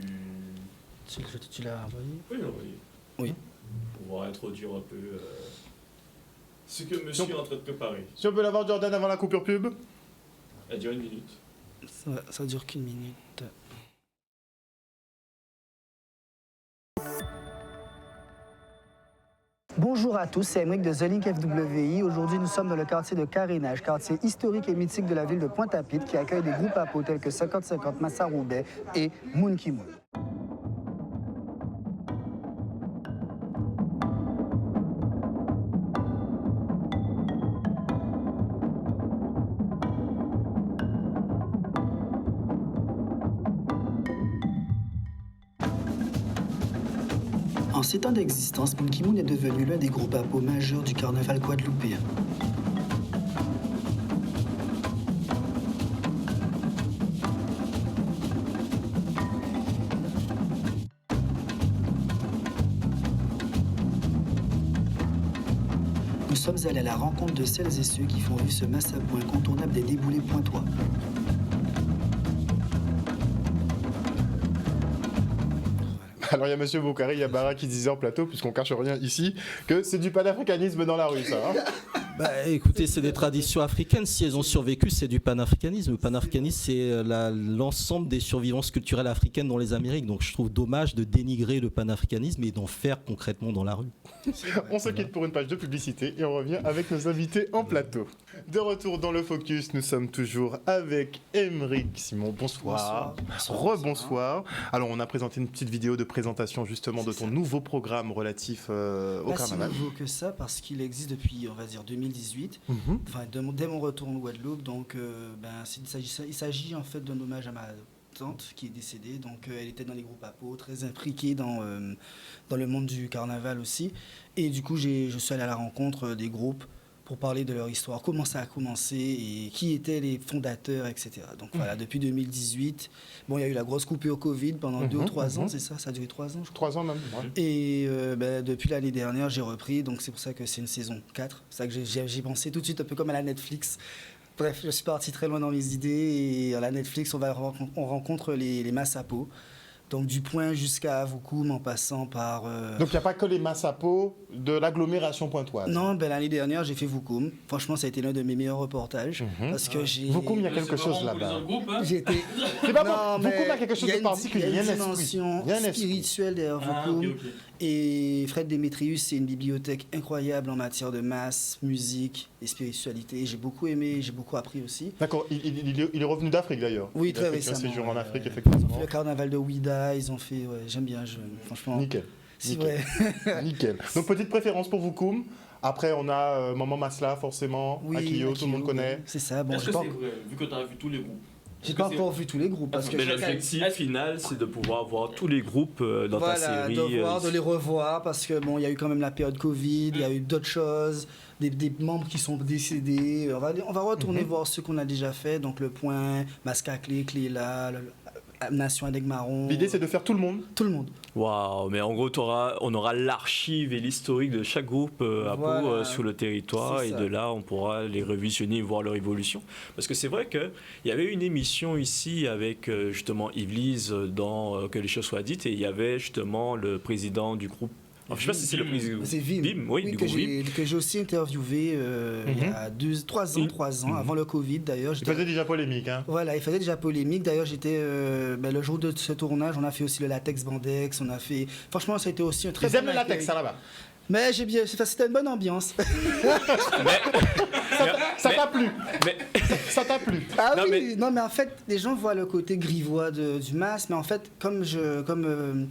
Tu l'as envoyé? Oui, Oui. Pour introduire un peu ce que monsieur est en train de préparer. Si on peut l'avoir, Jordan, avant la coupure pub ? Elle dure 1 minute. Ça dure qu'une minute. Bonjour à tous, c'est Aymeric de The Link FWI. Aujourd'hui, nous sommes dans le quartier de Carénage, quartier historique et mythique de la ville de Pointe-à-Pitre, qui accueille des groupes APO tels que 50-50, Massa Roubaix et Moon Ki Moon. En 7 ans d'existence, Moon Ki Moon est devenu l'un des groupes APO majeurs du carnaval guadeloupéen. Nous sommes allés à la rencontre de celles et ceux qui font vivre ce massapot incontournable des déboulés pointois. Alors il y a Monsieur Boukari, il y a Bara qui disait en plateau, puisqu'on cache rien ici, que c'est du panafricanisme dans la rue, ça. Hein. Écoutez, c'est des traditions africaines. Si elles ont survécu, c'est du panafricanisme. Le panafricanisme, c'est l'ensemble des survivances culturelles africaines dans les Amériques. Donc je trouve dommage de dénigrer le panafricanisme et d'en faire concrètement dans la rue. On se quitte pour une page de publicité et on revient avec nos invités en plateau. De retour dans le Focus, nous sommes toujours avec Aymeric Simon. Bonsoir. Rebonsoir. Alors on a présenté une petite vidéo de présentation justement de ton nouveau programme relatif au Pas si carnaval. nouveau que ça, parce qu'il existe depuis, on va dire, 2018. Enfin, dès mon retour en Guadeloupe. Donc, il s'agit en fait d'un hommage à ma tante qui est décédée. Donc, elle était dans les groupes APO, très impliquée dans le monde du carnaval aussi. Et du coup, je suis allé à la rencontre des groupes pour parler de leur histoire, comment ça a commencé et qui étaient les fondateurs, etc. Donc voilà, depuis 2018, bon, il y a eu la grosse coupure Covid pendant 2 ou 3 ans, c'est ça? Ça a duré 3 ans, je crois. 3 ans même. Ouais. Et depuis l'année dernière, j'ai repris, donc c'est pour ça que c'est une saison 4. C'est ça que j'ai pensé tout de suite, un peu comme à la Netflix. Bref, je suis parti très loin dans mes idées, et à la Netflix, on rencontre les Massapo. Donc du point jusqu'à Avoukoum en passant par... Donc il n'y a pas que les Massapo de l'agglomération pointoise. Non, l'année dernière, j'ai fait Voukoum. Franchement, ça a été l'un de mes meilleurs reportages. Parce que j'ai... Voukoum, il y a quelque chose là-bas. J'étais... C'est pas Non, bon. Voukoum a quelque chose il y a de particulier. Il y a une esprit. dimension Il y a un esprit. spirituelle derrière Voukoum. Et Fred Démétrius, c'est une bibliothèque incroyable en matière de masse, musique et spiritualité. J'ai beaucoup aimé, j'ai beaucoup appris aussi. D'accord, il est revenu d'Afrique d'ailleurs. Oui, Il a très fait récemment. un séjour en Afrique, Ils ont effectivement. fait le carnaval de Ouida, ils ont fait... Ouais, j'aime bien, franchement... Nickel. Si, Nickel. ouais. Nickel. Donc petite préférence pour Voukoum. Après, on a Maman Masla, forcément. Oui, Akio, tout le monde Akio, connaît. C'est ça. Bon, Est-ce j'ai que pas, c'est vrai, vu que tu as vu tous les groupes? j'ai pas encore vu tous les groupes. Parce que Mais chacun- l'objectif final, c'est de pouvoir voir tous les groupes dans ta série. de voir, de les revoir, parce que bon, il y a eu quand même la période Covid, il y a eu d'autres choses, des membres qui sont décédés. On va retourner voir ce qu'on a déjà fait, donc le point, Mascaclé, Cléla, Nation avec Marron. L'idée, c'est de faire tout le monde. Tout le monde. Waouh, mais en gros, on aura l'archive et l'historique de chaque groupe à Voilà. Pau sur le territoire, C'est et ça. de là, on pourra les revisionner et voir leur évolution. Parce que c'est vrai qu'il y avait une émission ici avec justement Yves Lise dans Que les choses soient dites, et il y avait justement le président du groupe. Alors, je ne sais pas si c'est le président. C'est Vim. Vim, oui, du que groupe Vim. j'ai aussi interviewé il y a 3 ans, avant le Covid d'ailleurs. Il faisait déjà polémique. Hein. Voilà, il faisait déjà polémique. D'ailleurs, j'étais le jour de ce tournage, on a fait aussi le latex bandex, on a fait. Franchement, ça a été aussi un très Ils aiment bon le latex, accueil. ça là-bas. Mais j'ai bien, c'était une bonne ambiance. Ça t'a plu? Mais Ça t'a plu? Ah Non, oui, non mais en fait, les gens voient le côté grivois du MAS, mais en fait, comme le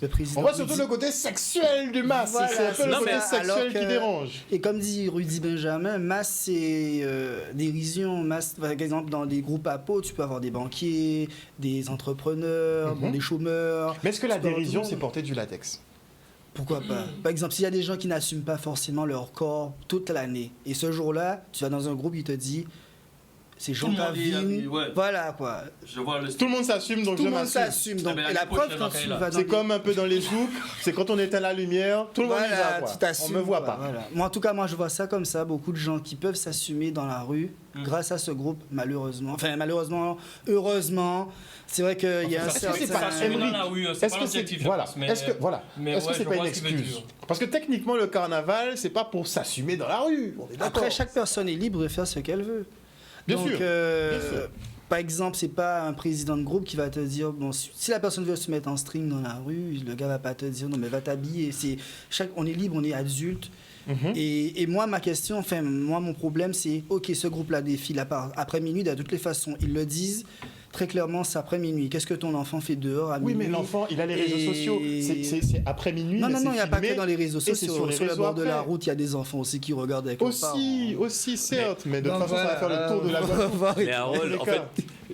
président. On voit dit- surtout le côté sexuel du MAS. Voilà, c'est un peu c'est le ça. côté Alors sexuel qui que- dérange. Et comme dit Rudy Benjamin, MAS c'est dérision. MAS, par exemple, dans les groupes APO, tu peux avoir des banquiers, des entrepreneurs, bon, des chômeurs. Mais est-ce que la Tu peux avoir dérision, tout le c'est monde. porter du latex? Pourquoi pas? Par exemple, s'il y a des gens qui n'assument pas forcément leur corps toute l'année, et ce jour-là, tu vas dans un groupe, il te dit, c'est Jean Tout le monde est Cavine, habillé, ouais. voilà quoi. Je vois le Tout le monde s'assume, donc Tout je le monde m'assume. s'assume. Donc, Ah, mais et la l'année preuve, prochaine, quand on tu est là. vas dans C'est des- comme un peu dans les souks, c'est quand on éteint la lumière, tout le monde y va. Voilà, Quoi. tu On t'assumes. me voit quoi, pas. voilà. Moi, en tout cas, moi, je vois ça comme ça. Beaucoup de gens qui peuvent s'assumer dans la rue grâce à ce groupe, malheureusement. Enfin, malheureusement, heureusement. C'est vrai qu'il y a un Est-ce que c'est pas S'assumer dans Emery, la rue, c'est est-ce pas que c'est l'objectif, je voilà, pense, mais- est-ce que voilà, mais est-ce que ouais, c'est je pas vois une ce qu'il veut excuse? dire. Parce que techniquement le carnaval, c'est pas pour s'assumer dans la rue. On est d'accord. Après, chaque personne est libre de faire ce qu'elle veut. Bien Donc, sûr, bien sûr. par exemple, c'est pas un président de groupe qui va te dire, bon, si la personne veut se mettre en string dans la rue, le gars va pas te dire, non, mais va t'habiller. On est libre, on est adulte. Mhm. Et moi, ma question, enfin, moi, mon problème, c'est, ok, ce groupe-là défile après minuit, de toutes les façons, ils le disent très clairement, c'est après minuit. Qu'est-ce que ton enfant fait dehors à Oui, minuit? mais l'enfant, il a les réseaux Et- sociaux. C'est après minuit. Non, mais non, c'est non, il n'y a pas filmé. que dans les réseaux et c'est sociaux. sur les Sur le réseaux bord de la après. route, il y a des enfants aussi qui regardent avec leurs parents. Aussi, certes, mais de toute Donc, façon, ça va faire le tour de la Guadeloupe. Mais Harold, en fait, D'accord.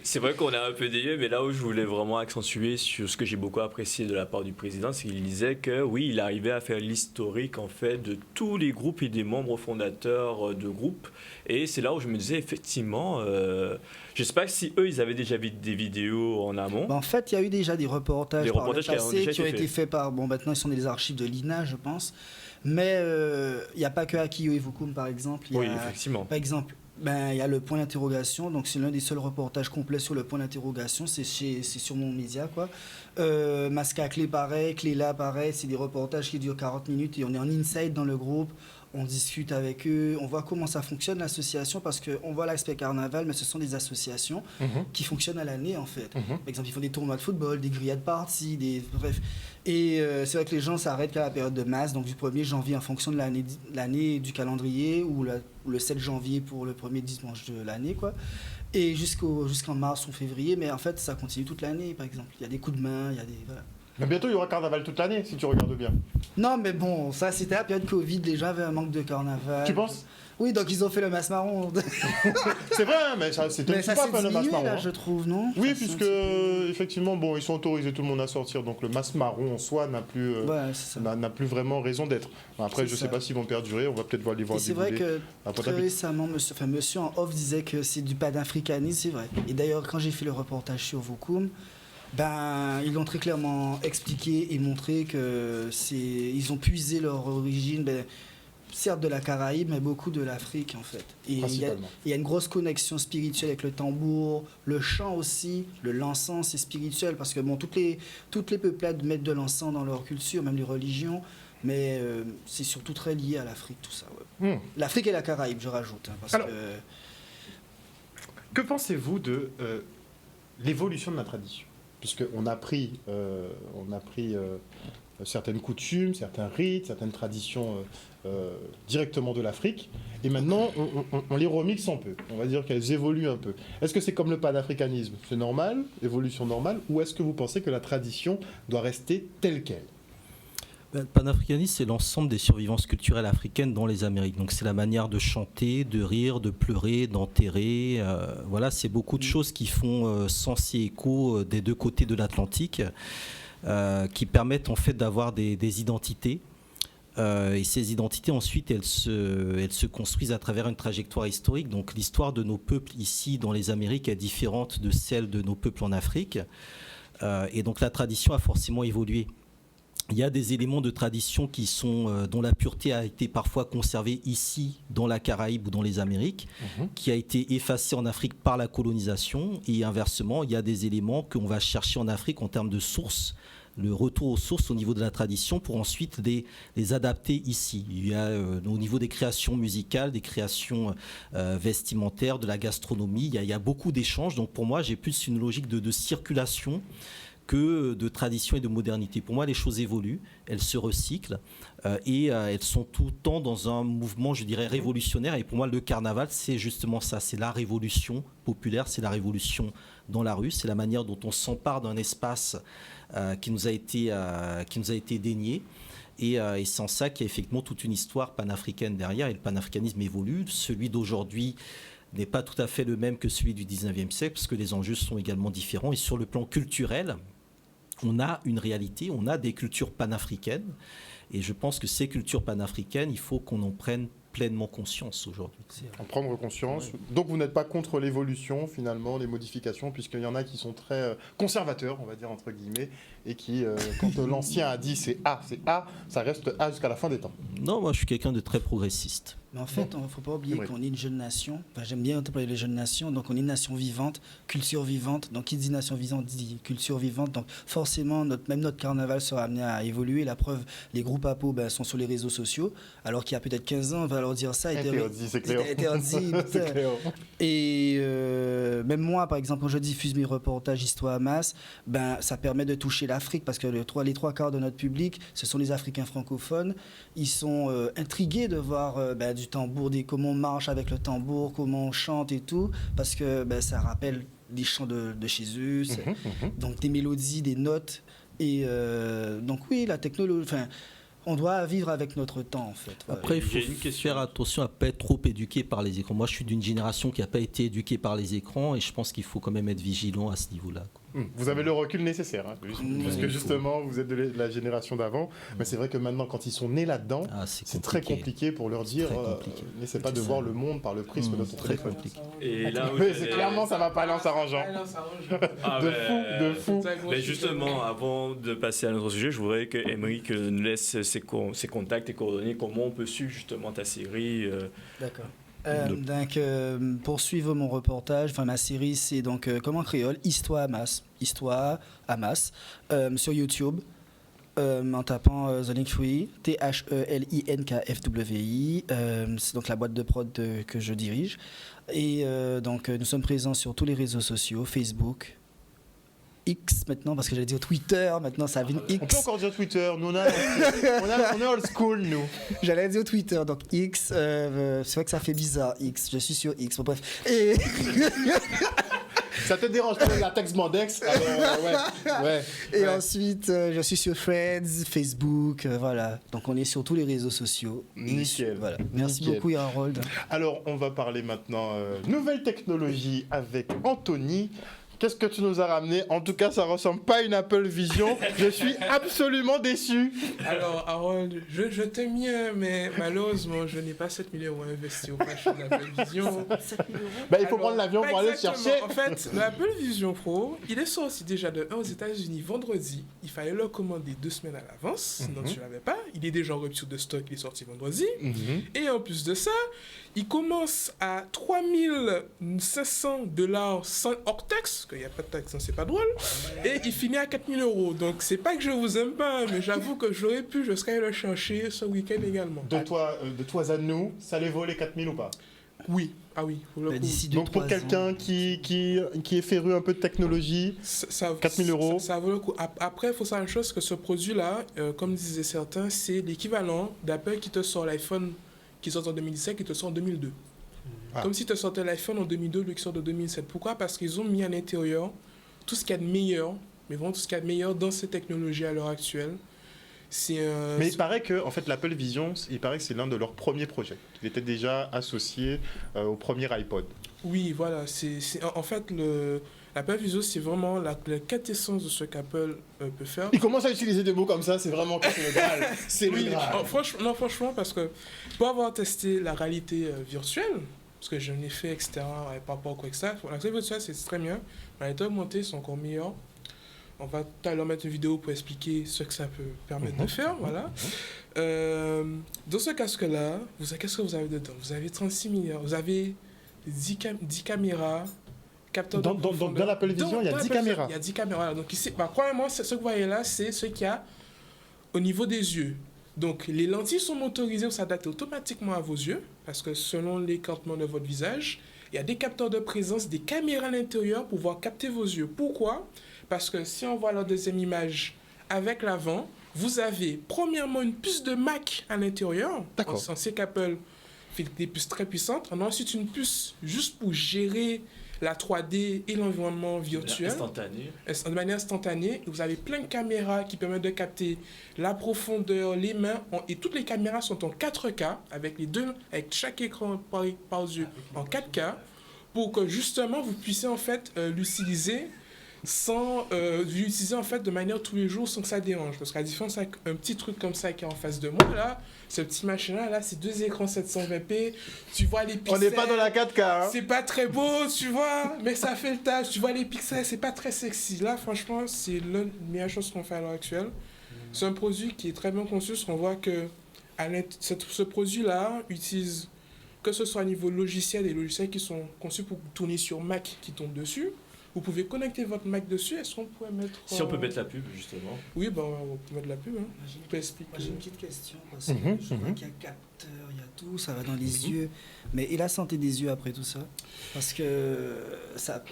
c'est vrai qu'on a un peu dévié, mais là où je voulais vraiment accentuer sur ce que j'ai beaucoup apprécié de la part du président, c'est qu'il disait que oui, il arrivait à faire l'historique en fait de tous les groupes et des membres fondateurs de groupes. Et c'est là où je me disais effectivement, je sais pas si eux ils avaient déjà vu des vidéos en amont. Bah, en fait, il y a eu déjà des reportages, Des par reportages le qui ont passé déjà qui ont été été faits. faits par... Bon, maintenant, ils sont dans les archives de l'INA, je pense. Mais il n'y a pas que Akio et Vukum, par exemple. Il y a, Oui, effectivement. par exemple, il y a le point d'interrogation. Donc, c'est l'un des seuls reportages complets sur le point d'interrogation. C'est sur mon média, quoi. Masca Clé, pareil. Cléla, pareil. C'est des reportages qui durent 40 minutes et on est en inside dans le groupe. On discute avec eux, on voit comment ça fonctionne l'association parce qu'on voit l'aspect carnaval, mais ce sont des associations qui fonctionnent à l'année en fait. Par exemple, ils font des tournois de football, des grillades parties, bref. Et c'est vrai que les gens s'arrêtent qu'à la période de masse, donc du 1er janvier en fonction de l'année du calendrier ou le 7 janvier pour le premier dimanche de l'année, quoi. Et jusqu'en mars ou février, mais en fait ça continue toute l'année par exemple. Il y a des coups de main, il y a des... Voilà. Mais bientôt, il y aura carnaval toute l'année, si tu regardes bien. Non, mais bon, ça c'était la période Covid, les gens avaient un manque de carnaval. Tu penses? Oui, donc ils ont fait le masse marron. C'est vrai, hein, mais ça, c'est Mais ça pas s'est le masse diminué marron. là, hein. je trouve, non? Oui, Ça, puisque c'est- effectivement, bon, ils sont autorisés tout le monde à sortir, donc le masse marron en soi n'a plus, Ouais, c'est ça. n'a plus vraiment raison d'être. Après, C'est je ça. sais pas s'ils vont perdurer, on va peut-être voir les voir Et c'est vrai débouler que à très Pointe-à-Pitre. récemment, monsieur en off disait que c'est du panafricanisme, c'est vrai. Et d'ailleurs, quand j'ai fait le reportage sur Vukum, ils l'ont très clairement expliqué et montré que ils ont puisé leur origine, certes de la Caraïbe, mais beaucoup de l'Afrique en fait. Et Principalement. il y a une grosse connexion spirituelle avec le tambour, le chant aussi, l'encens, c'est spirituel parce que bon, toutes les peuplades mettent de l'encens dans leur culture, même les religions, mais c'est surtout très lié à l'Afrique tout ça. Ouais. L'Afrique et la Caraïbe, je rajoute, hein, parce Alors, que Que pensez-vous de l'évolution de la tradition? Puisqu'on a pris, certaines coutumes, certains rites, certaines traditions directement de l'Afrique, et maintenant on les remixe un peu. On va dire qu'elles évoluent un peu. Est-ce que c'est comme le panafricanisme? C'est normal, évolution normale, ou est-ce que vous pensez que la tradition doit rester telle qu'elle? Le panafricanisme, c'est l'ensemble des survivances culturelles africaines dans les Amériques. Donc c'est la manière de chanter, de rire, de pleurer, d'enterrer. Voilà, c'est beaucoup de choses qui font sens et écho des deux côtés de l'Atlantique, qui permettent en fait d'avoir des identités. Et ces identités, ensuite, elles se construisent à travers une trajectoire historique. Donc l'histoire de nos peuples ici, dans les Amériques, est différente de celle de nos peuples en Afrique. Et donc la tradition a forcément évolué. Il y a des éléments de tradition dont la pureté a été parfois conservée ici, dans la Caraïbe ou dans les Amériques, qui a été effacée en Afrique par la colonisation. Et inversement, il y a des éléments qu'on va chercher en Afrique en termes de sources, le retour aux sources au niveau de la tradition pour ensuite les adapter ici. Il y a au niveau des créations musicales, des créations vestimentaires, de la gastronomie, il y a beaucoup d'échanges. Donc pour moi, j'ai plus une logique de circulation que de tradition et de modernité. Pour moi, les choses évoluent, elles se recyclent et elles sont tout le temps dans un mouvement, je dirais, révolutionnaire. Et pour moi, le carnaval, c'est justement ça, c'est la révolution populaire, c'est la révolution dans la rue, c'est la manière dont on s'empare d'un espace qui nous a été dénié. Et c'est en ça qu'il y a effectivement toute une histoire panafricaine derrière, et le panafricanisme évolue. Celui d'aujourd'hui n'est pas tout à fait le même que celui du 19e siècle, parce que les enjeux sont également différents. Et sur le plan culturel, on a une réalité, on a des cultures panafricaines. Et je pense que ces cultures panafricaines, il faut qu'on en prenne pleinement conscience aujourd'hui. En prendre conscience. Donc vous n'êtes pas contre l'évolution, finalement, les modifications, puisqu'il y en a qui sont très conservateurs, on va dire, entre guillemets, et qui, quand l'ancien a dit c'est A, ça reste A jusqu'à la fin des temps. Non, moi je suis quelqu'un de très progressiste. Mais en fait, il ne faut pas oublier qu'on est une jeune nation. Enfin, j'aime bien parler les jeunes nations. Donc, on est une nation vivante, culture vivante. Donc, qui dit nation vivante dit culture vivante. Donc, forcément, même notre carnaval sera amené à évoluer. La preuve, les groupes APO sont sur les réseaux sociaux. Alors qu'il y a peut-être 15 ans, on va leur dire ça. C'est clair. C'est clair. Et même moi, par exemple, quand je diffuse mes reportages Histoire à masse, ça permet de toucher l'Afrique. Parce que les trois quarts de notre public, ce sont les Africains francophones. Ils sont intrigués de voir du tambour, comment on marche avec le tambour, comment on chante et tout, parce que ça rappelle des chants de chez eux, donc des mélodies, des notes, et donc oui, la technologie, on doit vivre avec notre temps en fait. Après, il faut faire attention à ne pas être trop éduqué par les écrans. Moi, je suis d'une génération qui n'a pas été éduquée par les écrans, et je pense qu'il faut quand même être vigilant à ce niveau-là. Vous avez le recul nécessaire, parce que justement, vous êtes de la génération d'avant, mais c'est vrai que maintenant, quand ils sont nés là-dedans, c'est très compliqué pour leur dire n'essaie pas de voir le monde par le prisme de ton téléphone. Et là, clairement, ça va pas aller en s'arrangeant. De fou. Mais justement, avant de passer à notre sujet, je voudrais que Aymeric nous laisse ses contacts et coordonnées, comment on peut suivre justement ta série. D'accord. Donc, pour suivre mon reportage, ma série, c'est donc comme en créole, Histoire à masse, sur YouTube, en tapant The Link Free, THELINKFWI, c'est donc la boîte de prod que je dirige. Et donc, nous sommes présents sur tous les réseaux sociaux, Facebook, X maintenant, parce que j'allais dire Twitter, maintenant ça vient X. On peut encore dire Twitter, nous on est old school, nous. J'allais dire Twitter, donc X, c'est vrai que ça fait bizarre, X, je suis sur X, bon, bref. Et... Ça te dérange pas la texte Mandex? Et ensuite, je suis sur Threads, Facebook, voilà. Donc on est sur tous les réseaux sociaux. Nickel. Voilà. Merci beaucoup, Harold. Alors, on va parler maintenant nouvelle technologie avec Anthony. Qu'est-ce que tu nous as ramené? En tout cas, ça ressemble pas à une Apple Vision. Je suis absolument déçu. Alors, Harold, je t'aime bien, mais malheureusement, je n'ai pas 7 000 € investis au prochain Apple Vision. 7 000 €? Il faut prendre l'avion pour aller le chercher. En fait, l'Apple Vision Pro, il est sorti déjà de 1 aux États-Unis vendredi. Il fallait le commander 2 semaines à l'avance, sinon tu ne l'avais pas. Il est déjà en rupture de stock, il est sorti vendredi. Et en plus de ça, il commence à $3 500 sans hors taxe, qu'il n'y a pas de taxe, c'est pas drôle, et il finit à 4 000 €. Donc c'est pas que je vous aime pas, mais j'avoue que je serais allé le chercher ce week-end également. De toi à nous, ça les vaut les 4 000 ou pas? Oui, pour le coup. Donc pour quelqu'un qui est féru un peu de technologie, 4 000 €. Ça vaut le coup. Après, il faut savoir une chose, que ce produit-là, comme disaient certains, c'est l'équivalent d'Apple qui te sort l'iPhone qui sort en 2017, qui te sort en 2002. Comme si tu sortais l'iPhone en 2002, lui qui sort de 2007. Pourquoi? Parce qu'ils ont mis à l'intérieur tout ce qu'il y a de meilleur, mais vraiment tout ce qu'il y a de meilleur dans ces technologies à l'heure actuelle. Mais il paraît que en fait, l'Apple Vision, il paraît que c'est l'un de leurs premiers projets. Il était déjà associé au premier iPod. Oui, voilà. En fait, l'Apple Vision, c'est vraiment la quintessence de ce qu'Apple peut faire. Il commence à utiliser des mots comme ça, c'est vraiment le Graal. C'est le Graal. Franchement, parce que pour avoir testé la réalité virtuelle, parce que je l'ai fait, etc., par rapport à quoi que ça, la réalité virtuelle, c'est très bien. La réalité augmentée, c'est encore meilleur. On va tout à l'heure mettre une vidéo pour expliquer ce que ça peut permettre de faire, voilà. Dans ce casque-là, qu'est-ce que vous avez dedans? Vous avez 36 milliards, vous avez 10 caméras, capteurs dans l'Apple Vision, il y a 10 caméras. Il y a 10 caméras. Donc ici, premièrement, ce que vous voyez là, c'est ce qu'il y a au niveau des yeux. Donc les lentilles sont motorisées ou s'adaptent automatiquement à vos yeux, parce que selon l'écartement de votre visage, il y a des capteurs de présence, des caméras à l'intérieur pour pouvoir capter vos yeux. Pourquoi? Parce que si on voit la deuxième image avec l'avant, vous avez premièrement une puce de Mac à l'intérieur. D'accord. On sait qu'Apple fait des puces très puissantes. On a ensuite une puce juste pour gérer la 3D et l'environnement virtuel. Instantané. De manière instantanée. Vous avez plein de caméras qui permettent de capter la profondeur, les mains. Et toutes les caméras sont en 4K, avec chaque écran par yeux en 4K, pour que justement vous puissiez en fait l'utiliser l'utiliser en fait de manière tous les jours sans que ça dérange. Parce qu'à différence avec un petit truc comme ça qui est en face de moi, là, ce petit machin là, c'est 2 écrans 720p, tu vois les pixels. On n'est pas dans la 4K. Hein. C'est pas très beau, tu vois, mais ça fait le taf. Tu vois les pixels, c'est pas très sexy. Là, franchement, c'est l'une des meilleures choses qu'on fait à l'heure actuelle. C'est un produit qui est très bien conçu, parce qu'on voit que ce produit-là utilise, que ce soit au niveau logiciel, des logiciels qui sont conçus pour tourner sur Mac qui tournent dessus. Vous pouvez connecter votre Mac dessus. Est-ce qu'on pourrait mettre... Si on peut mettre la pub, justement. Oui, on peut mettre la pub. Hein. Je peux expliquer. Moi, j'ai une petite question, parce que je vois qu'il y a capteur, il y a tout, ça va dans les yeux. Mais et la santé des yeux après tout ça? Parce que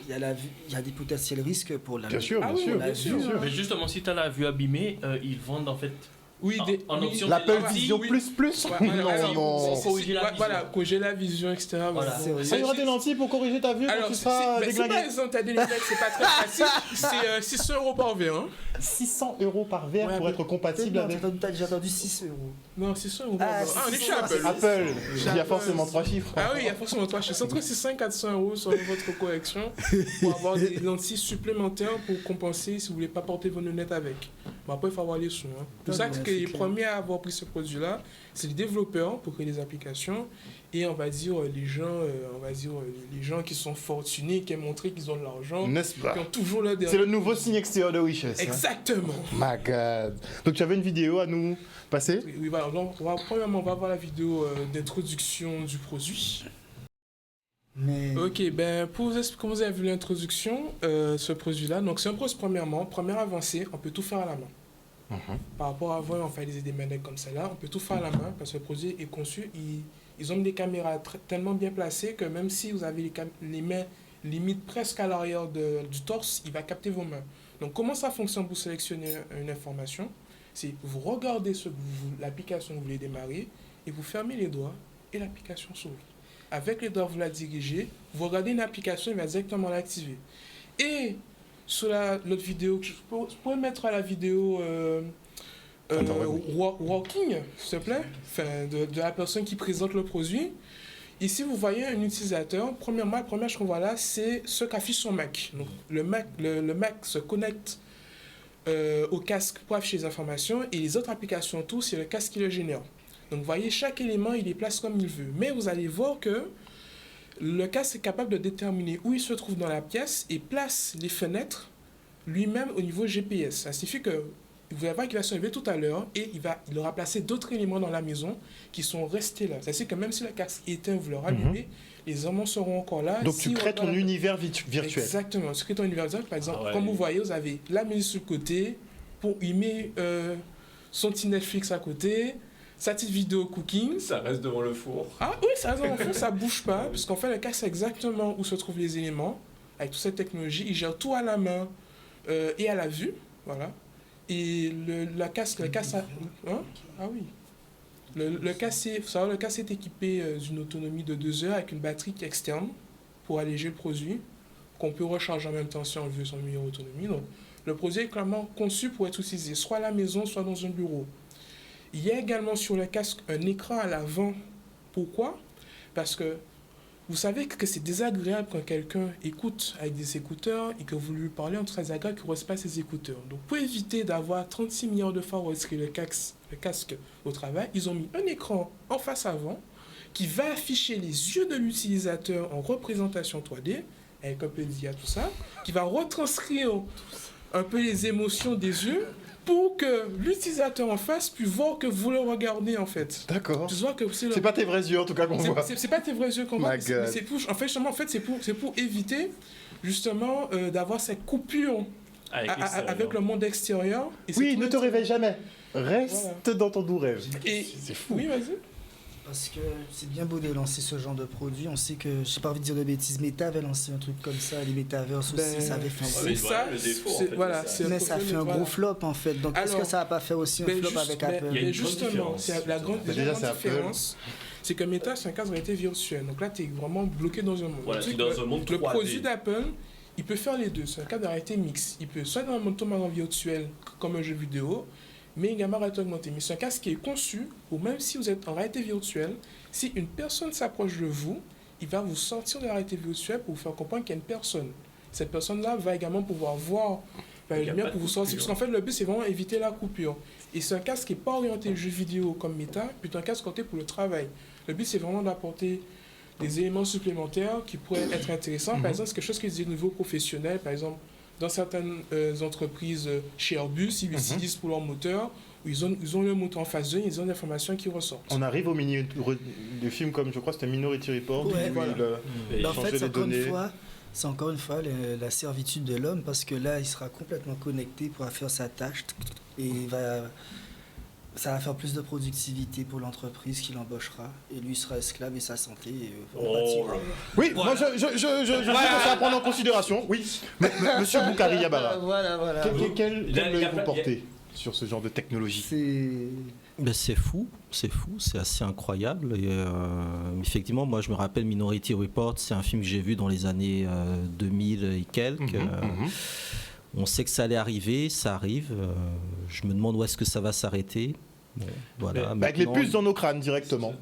il y a des potentiels risques pour la Bien sûr, Ah bien oui, sûr. bien sûr. Mais justement, si tu as la vue abîmée, ils vendent en fait Oui, en option L'Apple Ah, Vision oui. plus plus. Ouais, Non, alors, non. c'est- Corriger la vision. Voilà, corriger la vision, etc. Voilà. C'est vrai. Ah, il y aura des lentilles pour corriger ta vue quand Alors, tu si seras par déglingué. exemple, t'as des lunettes, c'est pas très pratique, c'est 600 € par verre. Hein. 600 € par verre Ouais, pour mais- être compatible avec Ah, J'ai entendu 6 €. Non, 600 € par Ah, verre. Ah, on est chez 600, Apple. Apple. Il y a Apple. forcément 3 chiffres. Ah oui, il y a forcément 3 chiffres. C'est entre 600 et 400 € sur votre correction pour avoir des lentilles supplémentaires pour compenser si vous voulez pas porter vos lunettes avec. Bon, après, il faut avoir les sous. Hein. Pour ça Ouais, que c'est les clair. premiers à avoir pris ce produit-là, c'est les développeurs pour créer des applications et on va dire les gens qui sont fortunés, qui aiment montrer qu'ils ont de l'argent, N'est-ce pas? qui ont toujours le C'est le nouveau signe extérieur de richesse. hein. Exactement. My God. Donc tu avais une vidéo à nous passer? Oui, voilà. Donc, premièrement, on va voir la vidéo d'introduction du produit. Mais Ok, ben pour vous expliquer comment vous avez vu l'introduction, ce produit-là, donc c'est un produit première avancée, on peut tout faire à la main. Par rapport à avant, on fait des manettes comme celle-là, on peut tout faire à la main parce que le produit est conçu, ils ont mis des caméras tellement bien placées que même si vous avez les mains limite presque à l'arrière du torse, il va capter vos mains. Donc comment ça fonctionne pour sélectionner une information? C'est vous regardez l'application que vous voulez démarrer et vous fermez les doigts et l'application s'ouvre. Avec les doigts, vous la dirigez, vous regardez une application, il va directement l'activer. Et sur l'autre vidéo, je pourrais mettre à la vidéo walking, s'il te plaît, enfin, de la personne qui présente le produit. Ici, vous voyez un utilisateur. Premièrement, la première chose qu'on voit là, c'est ce qu'affiche son Mac. Donc, le Mac se connecte au casque pour afficher les informations et les autres applications, tout, c'est le casque qui le génère. Donc, vous voyez, chaque élément, il les place comme il veut. Mais vous allez voir que le casque est capable de déterminer où il se trouve dans la pièce et place les fenêtres lui-même au niveau GPS. Ça signifie que vous allez voir qu'il va se lever tout à l'heure et il aura placé d'autres éléments dans la maison qui sont restés là. Ça signifie que même si le casque est éteint, vous le rallumez, les éléments seront encore là. Donc Si tu on crées regarde ton la- univers virtuel. Exactement, tu crées ton univers virtuel. Par exemple, Ah ouais. comme vous voyez, vous avez la musique sur le côté, il met son petit Netflix à côté, sa petite vidéo cooking. Ça reste devant le four. Ah oui, ça reste dans le fond, ça bouge pas, puisqu'en fait, le casque sait exactement où se trouvent les éléments. Avec toute cette technologie, il gère tout à la main et à la vue, voilà. Et le casque hein? Ah oui. Le casque est équipé d'une autonomie de 2 heures avec une batterie externe pour alléger le produit, qu'on peut recharger en même temps si on veut son meilleure autonomie. Donc, le produit est clairement conçu pour être utilisé soit à la maison, soit dans un bureau. Il y a également sur le casque un écran à l'avant. Pourquoi? Parce que vous savez que c'est désagréable quand quelqu'un écoute avec des écouteurs et que vous lui parlez en très agréable qu'il ne reçoit pas ses écouteurs. Donc pour éviter d'avoir 36 milliards de fois enregistré le casque au travail, ils ont mis un écran en face avant qui va afficher les yeux de l'utilisateur en représentation 3D, avec un peu d'IA, tout ça, qui va retranscrire un peu les émotions des yeux pour que l'utilisateur en face puisse voir que vous le regardez en fait. D'accord. Tu vois que C'est pas tes vrais yeux en tout cas qu'on voit. c'est pas tes vrais yeux qu'on voit, My mais God. c'est pour, en fait, justement, c'est pour éviter justement d'avoir cette coupure avec le monde extérieur. Et c'est Oui, pour ne te être- réveille jamais. Reste dans ton doux rêve. Et C'est fou. oui, vas-y. Parce que c'est bien beau de lancer ce genre de produit. On sait que, j'ai pas envie de dire de bêtises, Meta avait lancé un truc comme ça, les Metaverse aussi, ça avait fait un c'est gros... ça, le défaut, en c'est- fait, voilà, c'est ça. c'est un Mais ça problème, fait un voilà. gros flop en fait. Donc est-ce Alors, que ça va pas faire aussi un flop avec Apple? Il y a Mais une grosse justement, différence, c'est la grande, Mais déjà, déjà, grande c'est Apple. différence, c'est que Meta, c'est un cadre de réalité virtuelle. Donc là, tu es vraiment bloqué dans un monde. Voilà, Tu sais tu es dans que un monde le 3D. produit d'Apple, il peut faire les deux. C'est un cadre de réalité mixte. Il peut soit dans un monde totalement virtuel, comme un jeu vidéo, mais également en réalité augmentée. Mais c'est un casque qui est conçu pour, même si vous êtes en réalité virtuelle, si une personne s'approche de vous, il va vous sortir de la réalité virtuelle pour vous faire comprendre qu'il y a une personne. Cette personne-là va également pouvoir voir la Il y a lumière pas pour de vous sortir. coupure. Parce qu'en fait, le but, c'est vraiment éviter la coupure. Et c'est un casque qui n'est pas orienté jeu vidéo comme Meta, plutôt un casque orienté pour le travail. Le but, c'est vraiment d'apporter des éléments supplémentaires qui pourraient être intéressants. Par exemple, c'est quelque chose qui est au niveau professionnel. Par exemple, dans certaines entreprises, chez Airbus, ils l'utilisent pour leur moteur, où ils ont le moteur en phase 2, ils ont des informations qui ressortent. On arrive au mini du film comme je crois c'était Minority Report. Ouais, où voilà. il En changeait fait, les données. c'est encore une fois la servitude de l'homme parce que là, il sera complètement connecté pour faire sa tâche et ça va faire plus de productivité pour l'entreprise qui l'embauchera et lui sera esclave et sa santé pâtira. Oui, moi je vais commencer à prendre en considération. Oui, Monsieur Boukari Yabara. Voilà. Quel Il y a œil plein- vous portez sur ce genre de technologie? C'est C'est fou, c'est assez incroyable. Et, effectivement, moi je me rappelle Minority Report, c'est un film que j'ai vu dans les années 2000 et quelques. On sait que ça allait arriver, ça arrive. Je me demande où est-ce que ça va s'arrêter. Bon, voilà. Avec les Maintenant, puces dans nos crânes directement,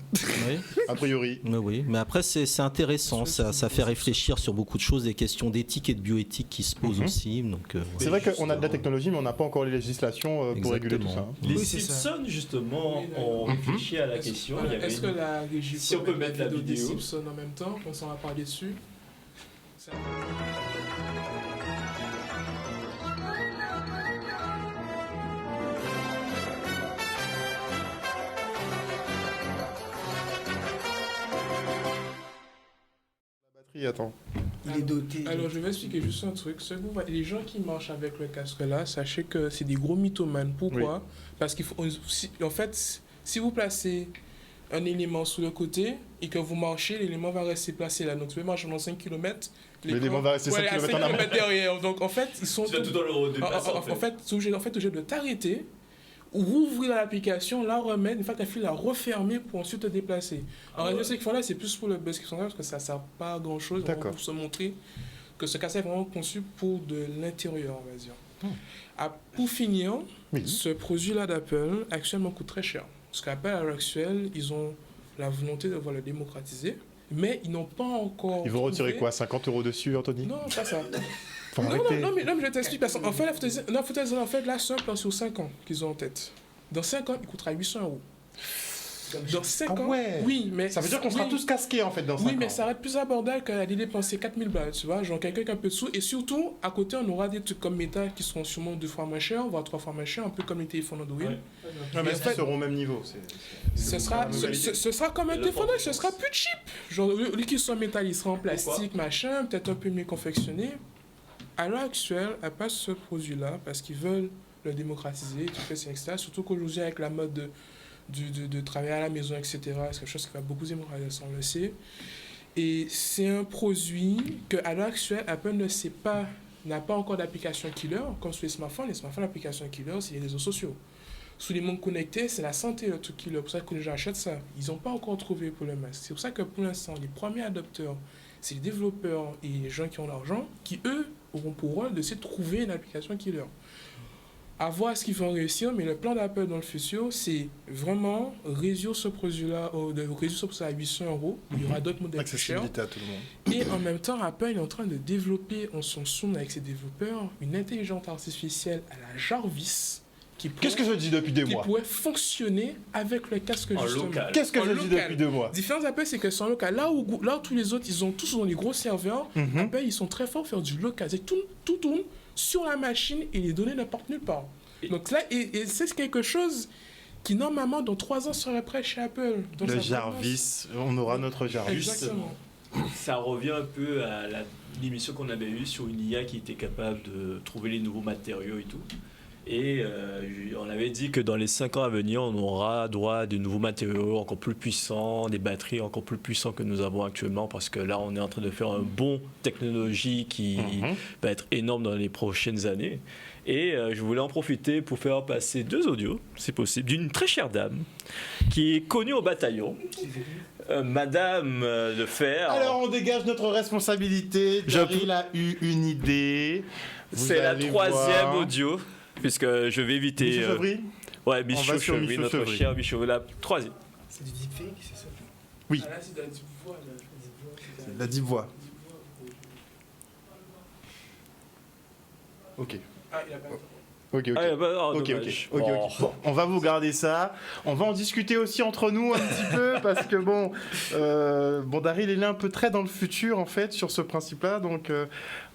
oui, a priori. oui. Mais après, c'est intéressant. Ça fait réfléchir sur beaucoup de choses, des questions d'éthique et de bioéthique qui se posent aussi. Donc, C'est vrai qu'on a de la technologie, mais on n'a pas encore les législations pour réguler tout ça. Exactement. Les Oui, c'est ça. Simpsons, justement, Oui, ont d'accord. réfléchi à la question. Il y avait Est-ce que la régie Si on peut mettre la des vidéo. Simpsons en même temps, on s'en va parler dessus. Ça- Batterie, attends. il est doté. Alors, je vais expliquer juste un truc. Les gens qui marchent avec le casque là, sachez que c'est des gros mythomanes. Pourquoi? Parce qu'il faut, en fait, si vous placez un élément sous le côté et que vous marchez, l'élément va rester placé là. Donc, tu peux marcher dans 5 km. L'élément va rester 5 à km en avant. derrière. Donc, en fait, ils sont. Tu vas tout dans le déplacer, En fait, tu es obligé de t'arrêter, rouvrir l'application, la remettre, une fois que tu as fini, la refermer pour ensuite te déplacer. En réalité, ce qu'ils font là, c'est plus pour le buzz qu'ils sont là parce que ça ne sert pas à grand chose. D'accord. Pour se montrer que ce casque est vraiment conçu pour de l'intérieur, on va dire. Pour finir, Oui. ce produit-là d'Apple actuellement coûte très cher. Parce qu'Apple, à l'heure actuelle, ils ont la volonté de le démocratiser, mais ils n'ont pas encore. Ils vont retirer trouvé- quoi, 50 € dessus, Anthony? Non, pas ça. Faut Non, arrêter. mais je t'explique. Parce qu'en fait, en fait, là, c'est un plan sur 5 ans qu'ils ont en tête. Dans 5 ans, il coûtera 800 €. Dans 5 Ah ans, ouais. oui, mais... Ça veut dire qu'on sera oui, tous casqués en fait dans 5 Oui, ans. mais ça va être plus abordable qu'aller dépenser 4000 balles, tu vois. Genre quelqu'un qui a un peu de sous. Et surtout, à côté, on aura des trucs comme Meta qui seront sûrement 2 fois moins chers, voire 3 fois moins chers, un peu comme les téléphones Android. Ouais. Non, mais en ils fait, seront au même niveau. Ce sera comme un Et le téléphone, format, ce sera plus cheap. Genre, le qui soit métal, il sera en plastique, machin, peut-être un peu mieux confectionné. À l'heure actuelle, à pas ce produit-là, parce qu'ils veulent le démocratiser, tout fait, etc. Surtout qu'aujourd'hui, avec la mode de travailler à la maison, etc., c'est quelque chose qui va beaucoup démocratiser, on le sait. Et c'est un produit qu'à l'heure actuelle, Apple n'a pas encore d'application killer, comme sur les smartphones. Les smartphones, l'application killer, c'est les réseaux sociaux. Sous les mondes connectés, c'est la santé, le truc killer. C'est pour ça que les gens achètent ça. Ils n'ont pas encore trouvé pour le masque. C'est pour ça que pour l'instant, les premiers adopteurs, c'est les développeurs et les gens qui ont l'argent, qui eux auront pour rôle de essayer de trouver une application killer. À voir ce qu'ils vont réussir, mais le plan d'Apple dans le futur, c'est vraiment réduire ce produit-là, à 800 €. Il y aura d'autres modèles plus chers. Accessibilité à tout le monde. Et en même temps, Apple est en train de développer en son son avec ses développeurs une intelligence artificielle à la Jarvis qui pourrait, Qu'est-ce que je dis depuis 2 qui mois? pourrait fonctionner avec le casque En justement. local. Qu'est-ce que En je dis local. depuis 2 mois? La différence d'Apple, c'est que c'est en local. Là où tous les autres, ils ont tous des gros serveurs, Mhm. Apple, ils sont très forts pour faire du local. C'est tout tourne sur la machine et les données ne partent nulle part. Donc là, et c'est quelque chose qui, normalement, dans 3 ans, serait prêt chez Apple. Donc, Le ça Jarvis, on aura notre Jarvis. Exactement. Ça revient un peu à l'émission qu'on avait eue sur une IA qui était capable de trouver les nouveaux matériaux et tout. Et on avait dit que dans les 5 ans à venir, on aura droit à de nouveaux matériaux encore plus puissants, des batteries encore plus puissantes que nous avons actuellement, parce que là, on est en train de faire un bond technologique qui va être énorme dans les prochaines années. Et je voulais en profiter pour faire passer 2 audios, si possible, d'une très chère dame qui est connue au bataillon, Madame Lefer. Alors on dégage notre responsabilité. Daryl a eu une idée. C'est la 3e audio, puisque je vais éviter. Michel Chevry. Ouais, Michel Chevry, Michel notre Chevry. cher Michel Chevry, la 3e. C'est du deepfake, c'est ça? Oui. Ah là, c'est de la deep voix, là. C'est la deep voix. Ok. Ah, il a pas. Ok. Ah, Ok. dommage. Bon, on va vous garder ça. On va en discuter aussi entre nous un petit peu parce que bon, Daryl il est un peu très dans le futur en fait sur ce principe-là, donc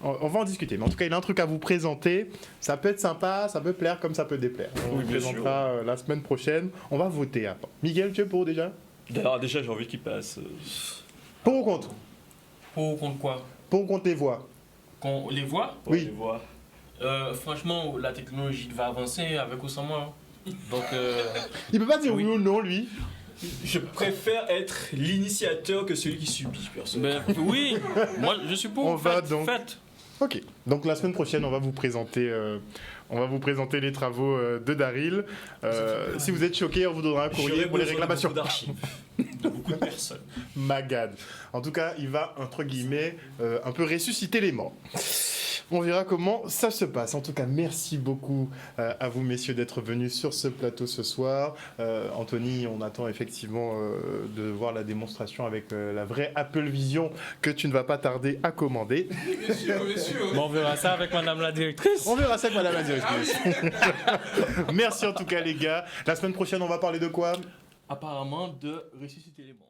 on va en discuter. Mais en tout cas, il a un truc à vous présenter. Ça peut être sympa, ça peut plaire comme ça peut déplaire. On Oui, vous bien présentera la semaine prochaine. On va voter après. Miguel, tu es pour déjà? D'ailleurs, déjà, j'ai envie qu'il passe. Pour ou contre? Pour ou contre quoi? Pour ou contre les voix? Qu'on les voit? Oui. Je vois. Franchement, la technologie va avancer avec ou sans moi. Donc, Il peut pas dire Oui. oui ou non lui. Je préfère être l'initiateur que celui qui subit, personnellement. oui, moi je suis pour. On va Faites, donc- faites. Ok. Donc la semaine prochaine, on va vous présenter les travaux de Daryl. Si vous êtes choqués, on vous donnera un courrier pour les réclamations. Beaucoup d'archives. De beaucoup de personnes. Magad. En tout cas, il va, entre guillemets, un peu ressusciter les morts. On verra comment ça se passe. En tout cas, merci beaucoup à vous, messieurs, d'être venus sur ce plateau ce soir. Anthony, on attend effectivement de voir la démonstration avec la vraie Apple Vision que tu ne vas pas tarder à commander. Bien sûr, bien sûr. Bon, on verra ça avec madame la directrice. On verra ça avec madame la directrice. Merci en tout cas, les gars. La semaine prochaine, on va parler de quoi? Apparemment, de ressusciter les morts.